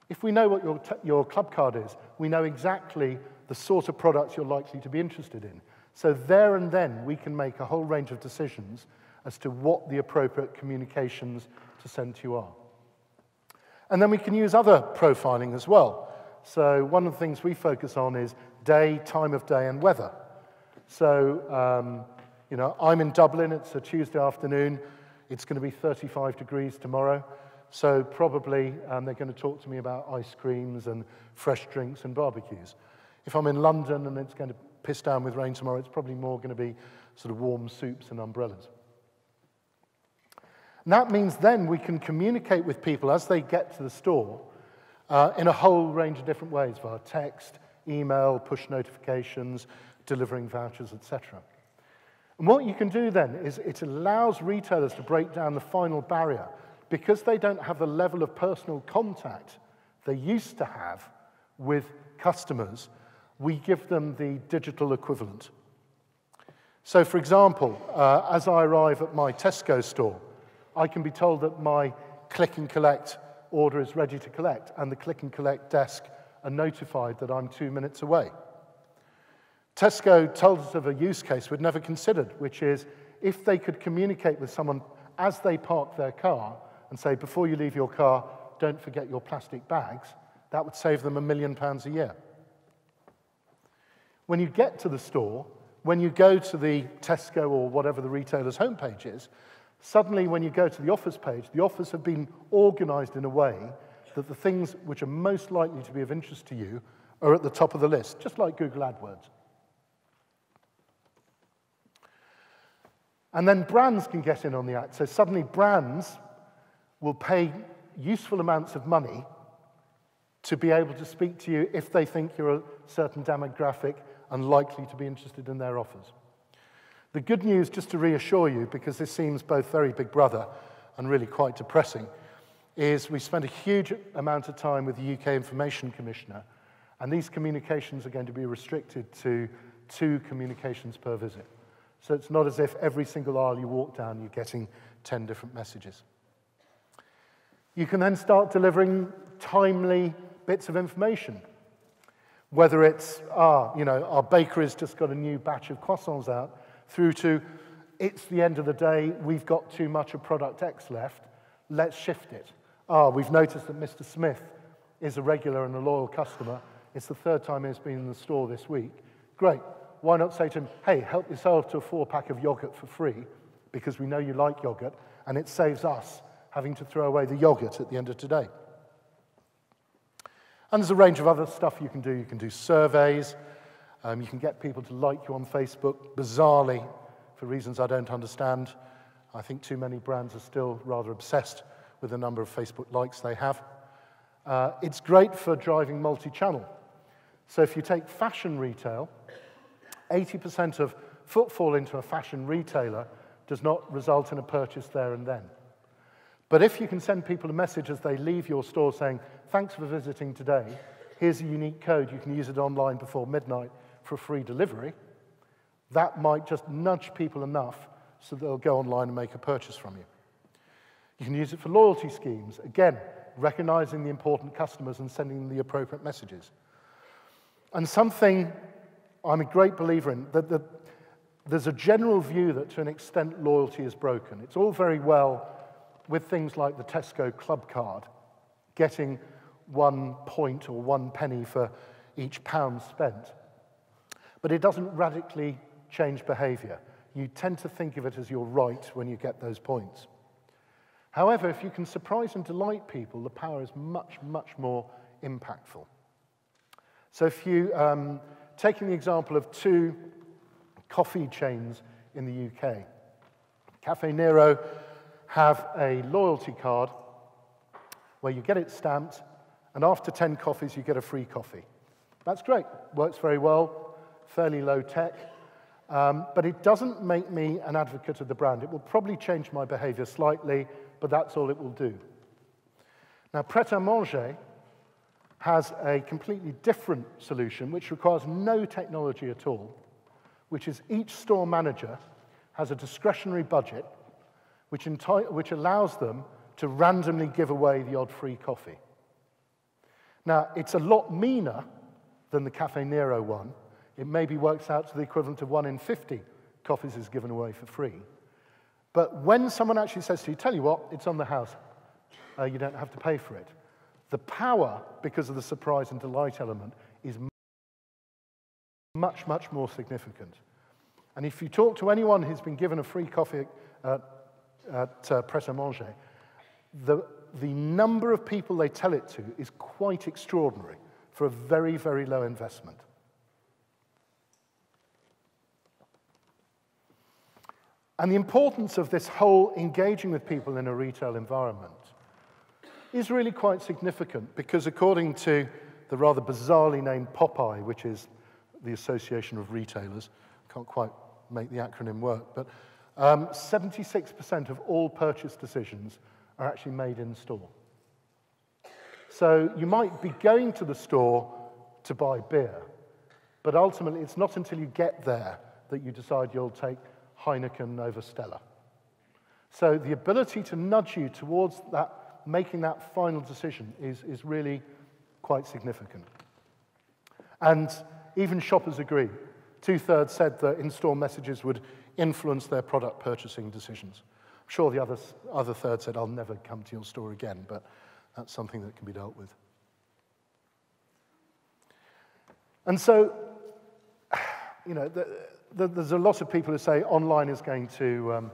If we know what your club card is, we know exactly the sort of products you're likely to be interested in. So there and then, we can make a whole range of decisions as to what the appropriate communications to send to you are. And then we can use other profiling as well. So one of the things we focus on is day, time of day, and weather. So, I'm in Dublin, it's a Tuesday afternoon, it's going to be 35 degrees tomorrow. So probably they're going to talk to me about ice creams and fresh drinks and barbecues. If I'm in London and it's going to piss down with rain tomorrow, it's probably more going to be sort of warm soups and umbrellas. And that means then we can communicate with people as they get to the store in a whole range of different ways, via text, email, push notifications, delivering vouchers, etc. And what you can do then is it allows retailers to break down the final barrier. Because they don't have the level of personal contact they used to have with customers, we give them the digital equivalent. So, for example, as I arrive at my Tesco store, I can be told that my click and collect order is ready to collect, and the click and collect desk are notified that I'm 2 minutes away. Tesco told us of a use case we'd never considered, which is if they could communicate with someone as they park their car and say, before you leave your car, don't forget your plastic bags, That would save them £1 million a year. When you get to the store, when you go to the Tesco or whatever the retailer's homepage is, suddenly when you go to the offers page, the offers have been organized in a way that the things which are most likely to be of interest to you are at the top of the list, just like Google AdWords. And then brands can get in on the act. So suddenly brands will pay useful amounts of money to be able to speak to you if they think you're a certain demographic and likely to be interested in their offers. The good news, just to reassure you, because this seems both very Big Brother and really quite depressing, is we spent a huge amount of time with the UK Information Commissioner, and these communications are going to be restricted to 2 communications per visit. So it's not as if every single aisle you walk down, you're getting 10 different messages. You can then start delivering timely bits of information. Whether it's, our bakery's just got a new batch of croissants out, through to, it's the end of the day, we've got too much of product X left, let's shift it. We've noticed that Mr. Smith is a regular and a loyal customer. It's the 3rd time he's been in the store this week. Great. Why not say to him, hey, help yourself to a 4-pack of yogurt for free, because we know you like yogurt, and it saves us having to throw away the yogurt at the end of today. And there's a range of other stuff you can do. You can do surveys. You can get people to like you on Facebook, bizarrely, for reasons I don't understand. I think too many brands are still rather obsessed with the number of Facebook likes they have. It's great for driving multi-channel. So if you take fashion retail, 80% of footfall into a fashion retailer does not result in a purchase there and then. But if you can send people a message as they leave your store saying, thanks for visiting today, here's a unique code, you can use it online before midnight for a free delivery, that might just nudge people enough so they'll go online and make a purchase from you. You can use it for loyalty schemes, again, recognizing the important customers and sending them the appropriate messages. And something I'm a great believer in, that there's a general view that to an extent loyalty is broken. It's all very well with things like the Tesco Club Card, getting 1 point or 1 penny for each pound spent. But it doesn't radically change behavior. You tend to think of it as your right when you get those points. However, if you can surprise and delight people, the power is much, much more impactful. So if you, taking the example of 2 coffee chains in the UK, Caffè Nero have a loyalty card where you get it stamped, and after 10 coffees, you get a free coffee. That's great, works very well, fairly low tech, but it doesn't make me an advocate of the brand. It will probably change my behavior slightly, but that's all it will do. Now, Pret-a-Manger has a completely different solution, which requires no technology at all, which is each store manager has a discretionary budget which allows them to randomly give away the odd free coffee. Now, it's a lot meaner than the Caffè Nero one. It maybe works out to the equivalent of 1 in 50 coffees is given away for free. But when someone actually says to you, tell you what, it's on the house, you don't have to pay for it, the power, because of the surprise and delight element, is much, much more significant. And if you talk to anyone who's been given a free coffee at Pret-a-Manger, the number of people they tell it to is quite extraordinary for a very, very low investment. And the importance of this whole engaging with people in a retail environment is really quite significant, because according to the rather bizarrely named Popeye, which is the Association of Retailers, can't quite make the acronym work, but 76% of all purchase decisions are actually made in store. So you might be going to the store to buy beer, but ultimately it's not until you get there that you decide you'll take Heineken over Stella. So the ability to nudge you towards that, making that final decision is really quite significant. And even shoppers agree. 2/3 said that in-store messages would influence their product purchasing decisions. I'm sure the other third said, I'll never come to your store again, but that's something that can be dealt with. And so, you know, there's a lot of people who say online is going to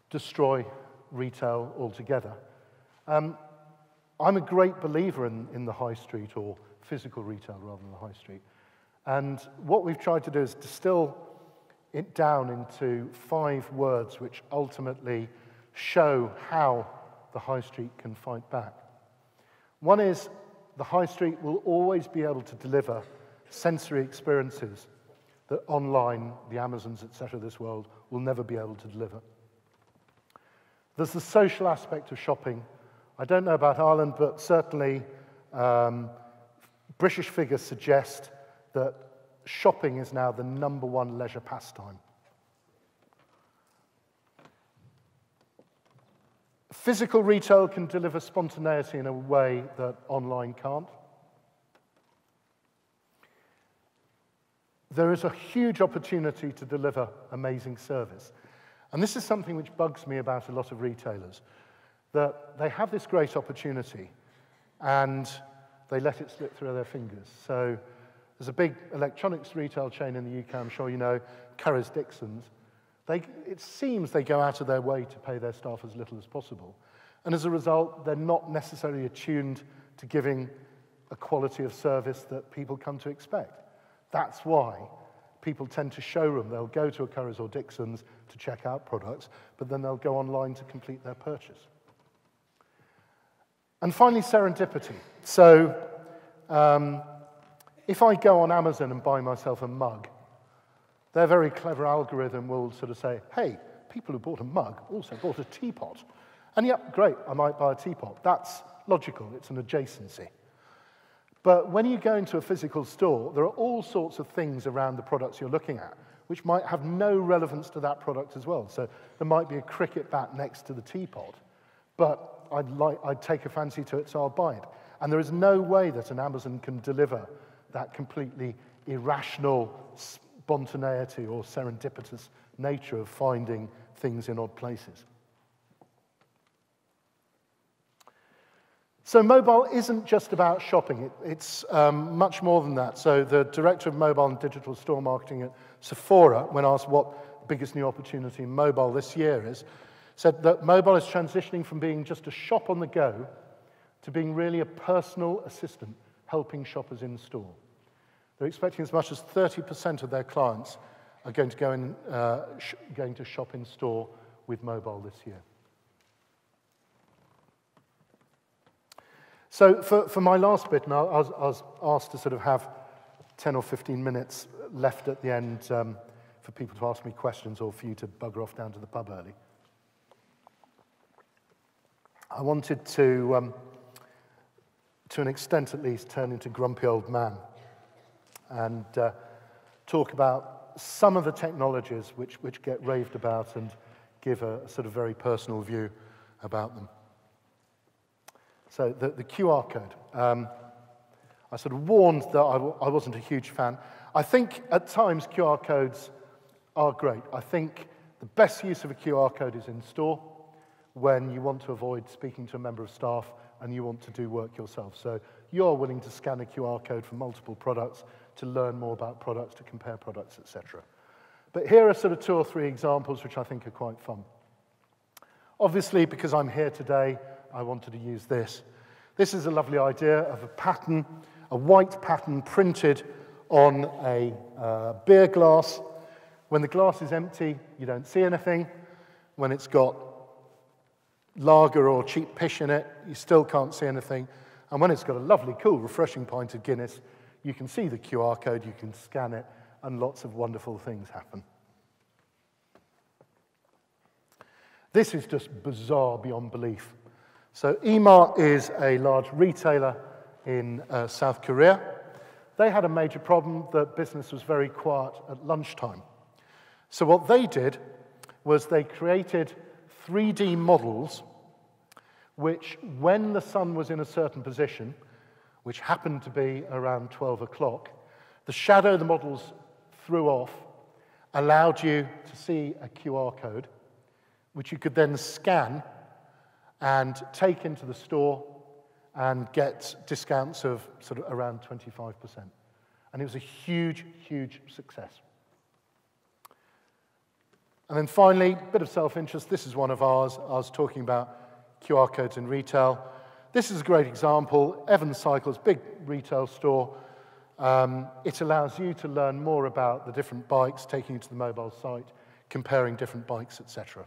destroy retail altogether. I'm a great believer in the high street, or physical retail rather than the high street. And what we've tried to do is distill it down into 5 words which ultimately show how the high street can fight back. One is the high street will always be able to deliver sensory experiences that online, the Amazons, etc. of this world will never be able to deliver. There's the social aspect of shopping. I don't know about Ireland, but certainly British figures suggest that shopping is now the #1 leisure pastime. Physical retail can deliver spontaneity in a way that online can't. There is a huge opportunity to deliver amazing service. And this is something which bugs me about a lot of retailers, that they have this great opportunity and they let it slip through their fingers. So there's a big electronics retail chain in the UK, I'm sure you know, Currys Dixons. It seems they go out of their way to pay their staff as little as possible. And as a result, they're not necessarily attuned to giving a quality of service that people come to expect. That's why people tend to showroom. They'll go to a Currys or Dixons to check out products, but then they'll go online to complete their purchase. And finally, serendipity. So if I go on Amazon and buy myself a mug, their very clever algorithm will sort of say, hey, people who bought a mug also bought a teapot. And yep, great, I might buy a teapot. That's logical, it's an adjacency. But when you go into a physical store, there are all sorts of things around the products you're looking at which might have no relevance to that product as well. So there might be a cricket bat next to the teapot, but I'd take a fancy to it, so I'll buy it. And there is no way that an Amazon can deliver that completely irrational spontaneity or serendipitous nature of finding things in odd places. So mobile isn't just about shopping, it's much more than that. So the director of mobile and digital store marketing at Sephora, when asked what the biggest new opportunity in mobile this year is, said that mobile is transitioning from being just a shop on the go to being really a personal assistant helping shoppers in store. They're expecting as much as 30% of their clients are going to shop in store with mobile this year. So for my last bit, and I was asked to sort of have 10 or 15 minutes left at the end for people to ask me questions or for you to bugger off down to the pub early. I wanted to an extent at least, turn into grumpy old man and talk about some of the technologies which get raved about and give a sort of very personal view about them. So the QR code. I sort of warned that I wasn't a huge fan. I think at times QR codes are great. I think the best use of a QR code is in store when you want to avoid speaking to a member of staff and you want to do work yourself. So you're willing to scan a QR code for multiple products to learn more about products, to compare products, etc. But here are sort of 2 or 3 examples which I think are quite fun. Obviously, because I'm here today, I wanted to use this. This is a lovely idea of a pattern, a white pattern printed on a beer glass. When the glass is empty, you don't see anything. When it's got lager or cheap pish in it, you still can't see anything. And when it's got a lovely, cool, refreshing pint of Guinness, you can see the QR code, you can scan it, and lots of wonderful things happen. This is just bizarre beyond belief. So eMart is a large retailer in South Korea. They had a major problem that business was very quiet at lunchtime. So what they did was they created 3D models which, when the sun was in a certain position, which happened to be around 12 o'clock, the shadow the models threw off allowed you to see a QR code, which you could then scan and take into the store and get discounts of sort of around 25%. And it was a huge, huge success. And then finally, a bit of self-interest. This is one of ours. I was talking about QR codes in retail. This is a great example. Evans Cycles, big retail store. It allows you to learn more about the different bikes, taking you to the mobile site, comparing different bikes, etc.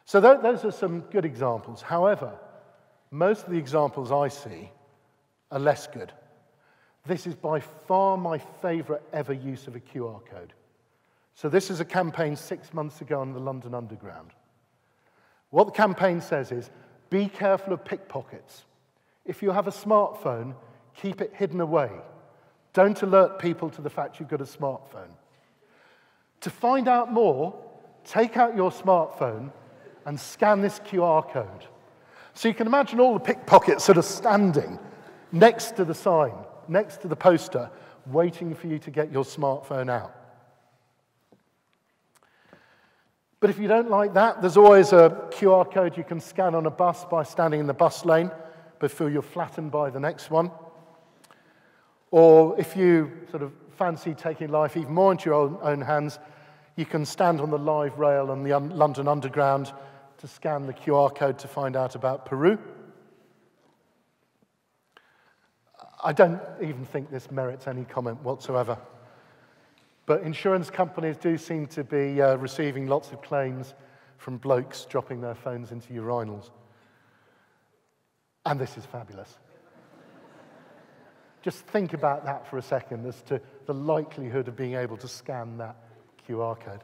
So those are some good examples. However, most of the examples I see are less good. This is by far my favorite ever use of a QR code. So this is a campaign 6 months ago on the London Underground. What the campaign says is, be careful of pickpockets. If you have a smartphone, keep it hidden away. Don't alert people to the fact you've got a smartphone. To find out more, take out your smartphone and scan this QR code. So you can imagine all the pickpockets sort of standing next to the sign, next to the poster, waiting for you to get your smartphone out. But if you don't like that, there's always a QR code you can scan on a bus by standing in the bus lane before you're flattened by the next one. Or if you sort of fancy taking life even more into your own hands, you can stand on the live rail on the London Underground to scan the QR code to find out about Peru. I don't even think this merits any comment whatsoever. But insurance companies do seem to be receiving lots of claims from blokes dropping their phones into urinals. And this is fabulous. Just think about that for a second as to the likelihood of being able to scan that QR code.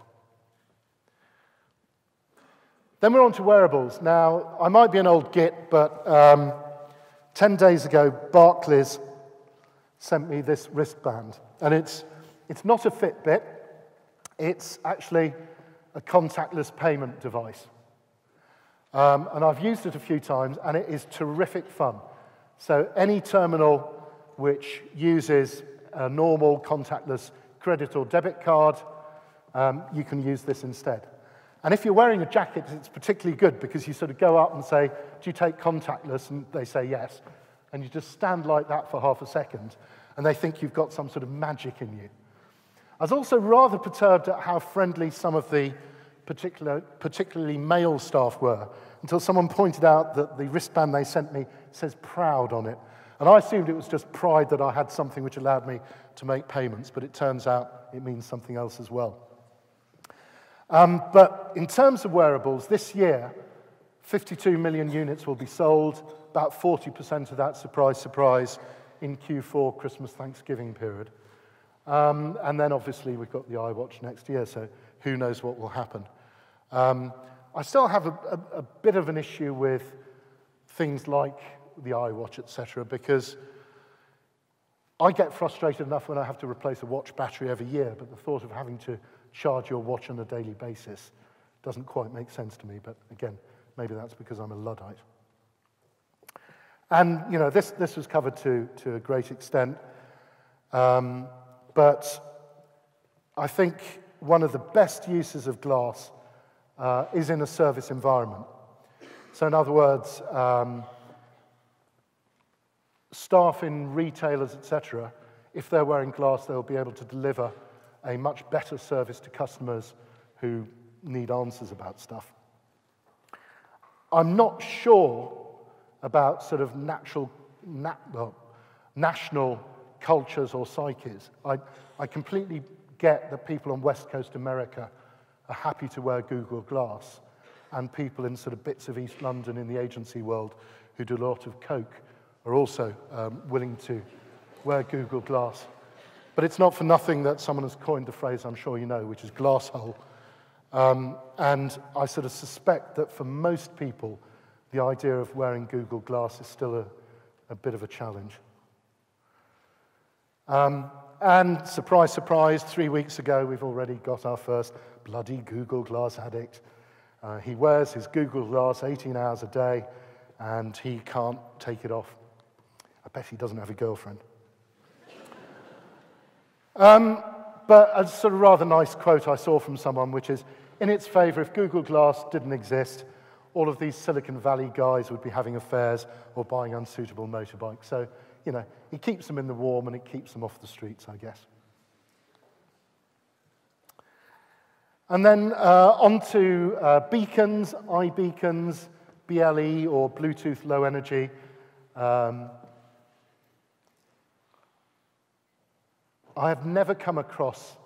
Then we're on to wearables. Now, I might be an old git, but 10 days ago, Barclays sent me this wristband. And it's not a Fitbit. It's actually a contactless payment device. And I've used it a few times, and it is terrific fun. So any terminal which uses a normal contactless credit or debit card, you can use this instead. And if you're wearing a jacket, it's particularly good because you sort of go up and say, do you take contactless? And they say yes. And you just stand like that for half a second, and they think you've got some sort of magic in you. I was also rather perturbed at how friendly some of the particularly male staff were, until someone pointed out that the wristband they sent me says proud on it. And I assumed it was just pride that I had something which allowed me to make payments, but it turns out it means something else as well. But in terms of wearables, this year, 52 million units will be sold, about 40% of that, surprise, surprise, in Q4, Christmas, Thanksgiving period. And then obviously we've got the iWatch next year, so who knows what will happen. I still have a bit of an issue with things like the iWatch, etc., because I get frustrated enough when I have to replace a watch battery every year, but the thought of having to charge your watch on a daily basis doesn't quite make sense to me. But again, maybe that's because I'm a Luddite. And you know, this was covered to a great extent, but I think one of the best uses of glass is in a service environment. So in other words, staff in retailers, etc., if they're wearing glass, they'll be able to deliver a much better service to customers who need answers about stuff. I'm not sure about sort of national cultures or psyches. I completely get that people on West Coast America are happy to wear Google Glass, and people in sort of bits of East London in the agency world who do a lot of coke are also willing to wear Google Glass. But it's not for nothing that someone has coined the phrase, I'm sure you know, which is glass hole. And I sort of suspect that for most people, the idea of wearing Google Glass is still a bit of a challenge. And surprise, surprise, 3 weeks ago, we've already got our first bloody Google Glass addict. He wears his Google Glass 18 hours a day, and he can't take it off. I bet he doesn't have a girlfriend. But a sort of rather nice quote I saw from someone, which is, in its favor, if Google Glass didn't exist, all of these Silicon Valley guys would be having affairs or buying unsuitable motorbikes. So you know, it keeps them in the warm and it keeps them off the streets, I guess. And then on to beacons, iBeacons, BLE or Bluetooth Low Energy. I have never come across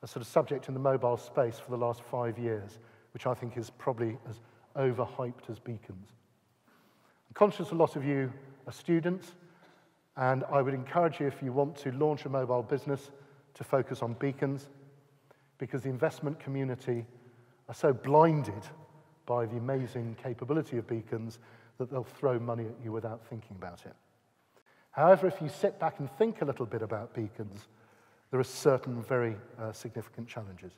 a sort of subject in the mobile space for the last 5 years, which I think is probably as overhyped as beacons. I'm conscious a lot of you are students, and I would encourage you, if you want to launch a mobile business, to focus on beacons, because the investment community are so blinded by the amazing capability of beacons that they'll throw money at you without thinking about it. However, if you sit back and think a little bit about beacons, there are certain very significant challenges.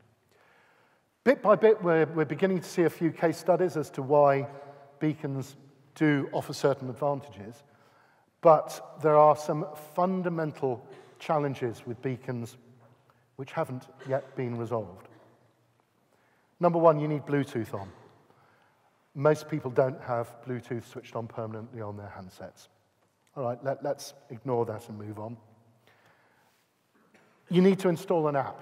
Bit by bit, we're beginning to see a few case studies as to why beacons do offer certain advantages, but there are some fundamental challenges with beacons which haven't yet been resolved. Number one, you need Bluetooth on. Most people don't have Bluetooth switched on permanently on their handsets. All right, let's ignore that and move on. You need to install an app.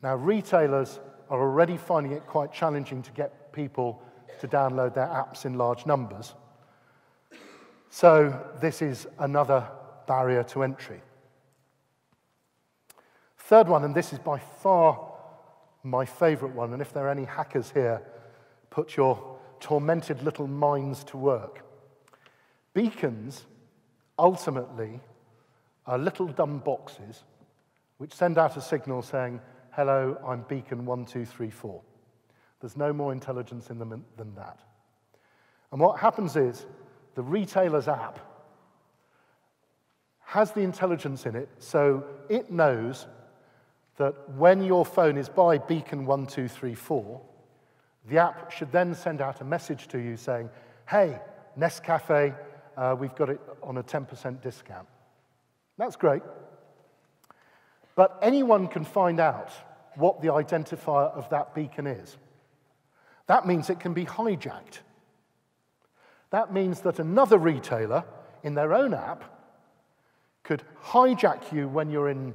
Now, retailers are already finding it quite challenging to get people to download their apps in large numbers. So this is another barrier to entry. Third one, and this is by far my favorite one, and if there are any hackers here, put your tormented little minds to work. Beacons, ultimately, are little dumb boxes which send out a signal saying, hello, I'm beacon 1234. There's no more intelligence in them than that. And what happens is the retailer's app has the intelligence in it, so it knows that when your phone is by beacon 1234, the app should then send out a message to you saying, hey, Nescafe, we've got it on a 10% discount. That's great. But anyone can find out what the identifier of that beacon is. That means it can be hijacked. That means that another retailer in their own app could hijack you when you're in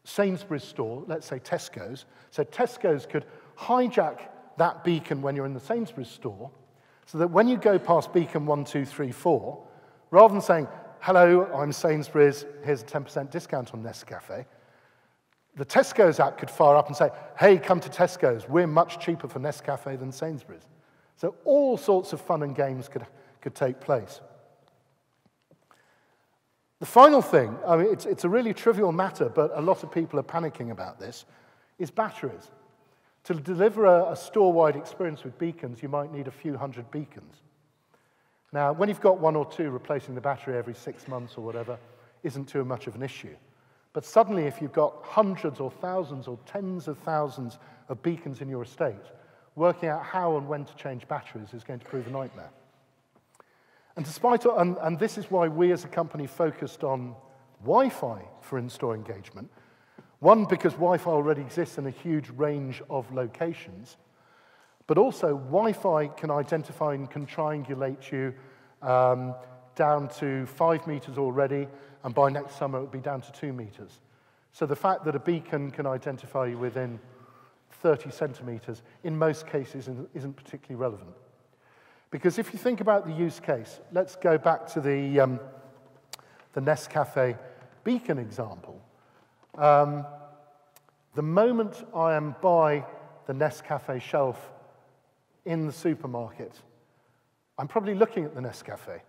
Sainsbury's store, let's say Tesco's. So Tesco's could hijack that beacon when you're in the Sainsbury's store, so that when you go past beacon 1234, rather than saying, hello, I'm Sainsbury's, here's a 10% discount on Nescafe, the Tesco's app could fire up and say, hey, come to Tesco's, we're much cheaper for Nescafe than Sainsbury's. So all sorts of fun and games could take place. The final thing, I mean, it's a really trivial matter, but a lot of people are panicking about this, is batteries. To deliver a store-wide experience with beacons, you might need a few hundred beacons. Now, when you've got one or two, replacing the battery every 6 months or whatever isn't too much of an issue. But suddenly, if you've got hundreds or thousands or tens of thousands of beacons in your estate, working out how and when to change batteries is going to prove a nightmare. And and this is why we as a company focused on Wi-Fi for in-store engagement. One, because Wi-Fi already exists in a huge range of locations, but also Wi-Fi can identify and can triangulate you down to 5 meters already, and by next summer it will be down to 2 meters. So the fact that a beacon can identify you within 30 centimeters, in most cases, isn't particularly relevant. Because if you think about the use case, let's go back to the Nescafe beacon example. The moment I am by the Nescafe shelf in the supermarket, I'm probably looking at the Nescafe.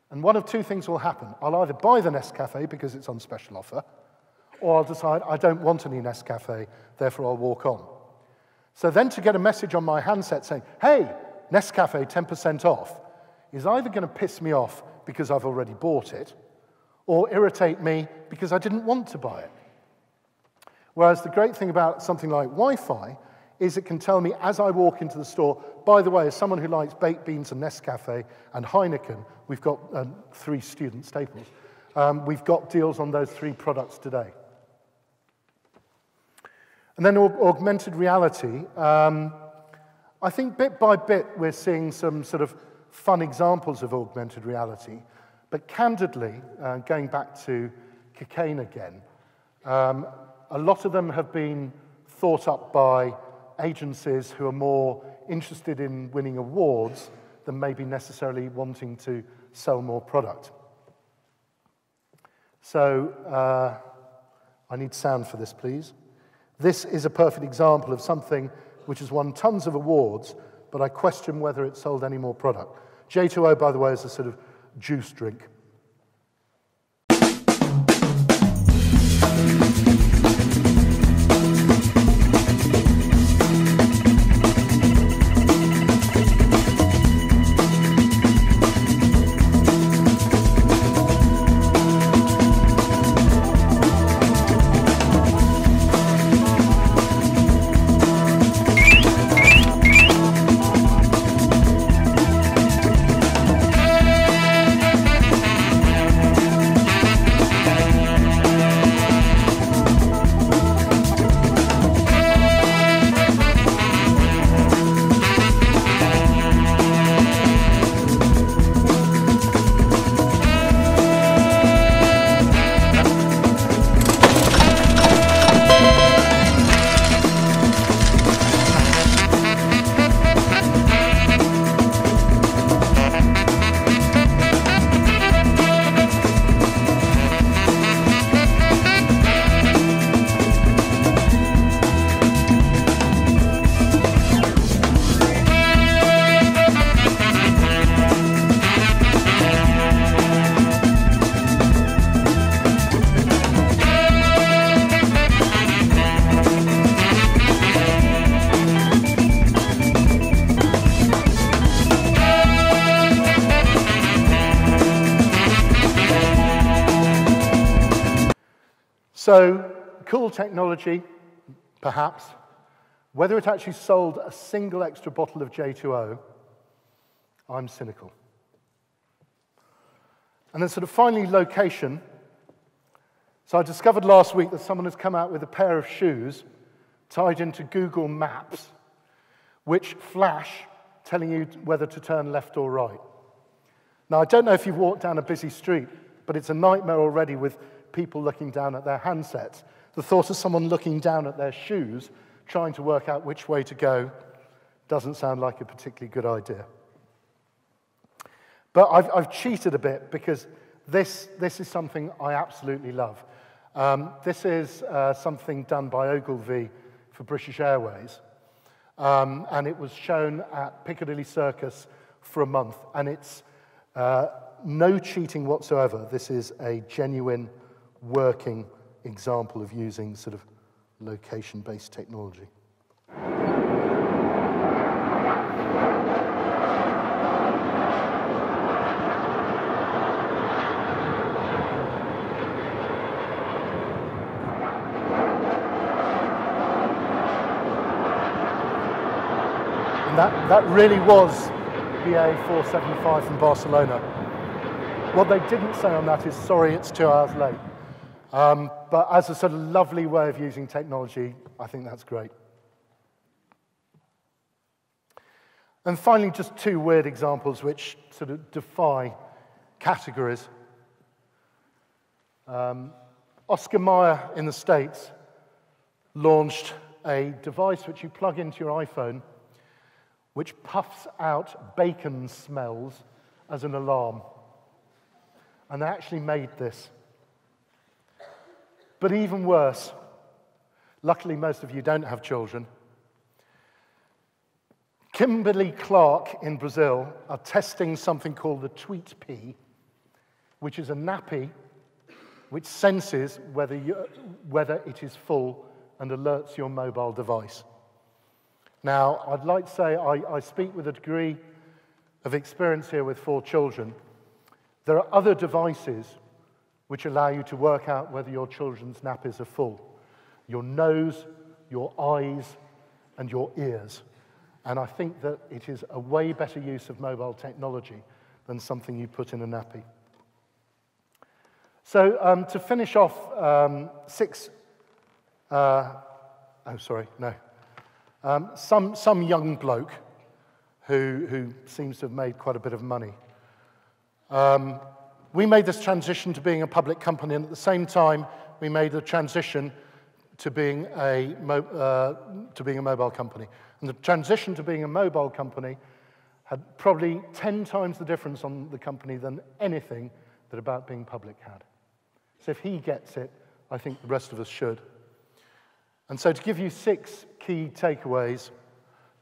And one of two things will happen. I'll either buy the Nescafe because it's on special offer, or I'll decide I don't want any Nescafe, therefore I'll walk on. So then to get a message on my handset saying, hey, Nescafe 10% off, is either going to piss me off because I've already bought it, or irritate me because I didn't want to buy it. Whereas the great thing about something like Wi-Fi is it can tell me as I walk into the store, by the way, as someone who likes baked beans and Nescafe and Heineken, we've got 3 student staples, we've got deals on those 3 products today. And then augmented reality. I think bit by bit we're seeing some sort of fun examples of augmented reality. But candidly, going back to cocaine again, a lot of them have been thought up by agencies who are more interested in winning awards than maybe necessarily wanting to sell more product. So, I need sound for this, please. This is a perfect example of something which has won tons of awards, but I question whether it sold any more product. J2O, by the way, is a sort of juice drink. So, cool technology, perhaps. Whether it actually sold a single extra bottle of J2O, I'm cynical. And then sort of finally, location. So I discovered last week that someone has come out with a pair of shoes tied into Google Maps, which flash telling you whether to turn left or right. Now, I don't know if you've walked down a busy street, but it's a nightmare already with people looking down at their handsets. The thought of someone looking down at their shoes, trying to work out which way to go, doesn't sound like a particularly good idea. But I've cheated a bit because this is something I absolutely love. This is something done by Ogilvy for British Airways. And it was shown at Piccadilly Circus for a month. And it's no cheating whatsoever. This is a genuine working example of using sort of location-based technology. And that really was BA 475 from Barcelona. What they didn't say on that is, sorry, it's 2 hours late. But as a sort of lovely way of using technology, I think that's great. And finally, just two weird examples which sort of defy categories. Oscar Mayer in the States launched a device which you plug into your iPhone, which puffs out bacon smells as an alarm. And they actually made this. But even worse, luckily most of you don't have children, Kimberly-Clark in Brazil are testing something called the Tweet Pea, which is a nappy which senses whether it is full and alerts your mobile device. Now, I'd like to say I speak with a degree of experience here with 4 children. There are other devices which allow you to work out whether your children's nappies are full. Your nose, your eyes, and your ears. And I think that it is a way better use of mobile technology than something you put in a nappy. So to finish off, some young bloke who seems to have made quite a bit of money We made this transition to being a public company, and at the same time, we made the transition to being a mobile company. And the transition to being a mobile company had probably 10 times the difference on the company than anything that About Being Public had. So if he gets it, I think the rest of us should. And so to give you 6 key takeaways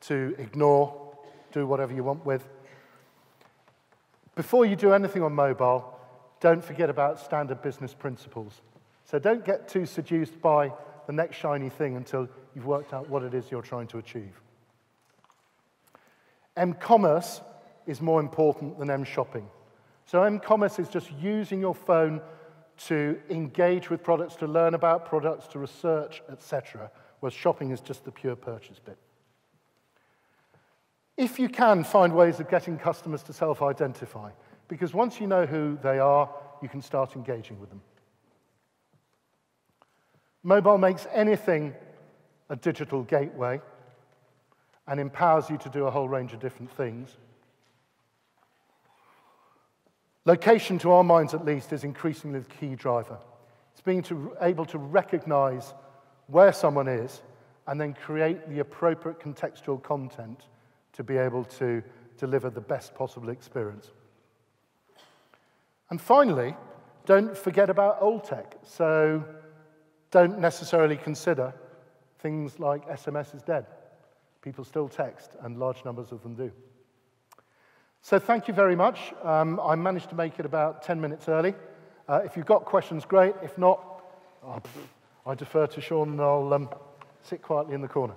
to ignore, do whatever you want with. Before you do anything on mobile, don't forget about standard business principles. So don't get too seduced by the next shiny thing until you've worked out what it is you're trying to achieve. M-commerce is more important than M-shopping. So M-commerce is just using your phone to engage with products, to learn about products, to research, etc., whereas shopping is just the pure purchase bit. If you can, find ways of getting customers to self-identify, because once you know who they are, you can start engaging with them. Mobile makes anything a digital gateway and empowers you to do a whole range of different things. Location, to our minds at least, is increasingly the key driver. It's being able to recognize where someone is and then create the appropriate contextual content to be able to deliver the best possible experience. And finally, don't forget about old tech. So don't necessarily consider things like SMS is dead. People still text, and large numbers of them do. So thank you very much. I managed to make it about 10 minutes early. If you've got questions, great. If not, I defer to Sean, and I'll sit quietly in the corner.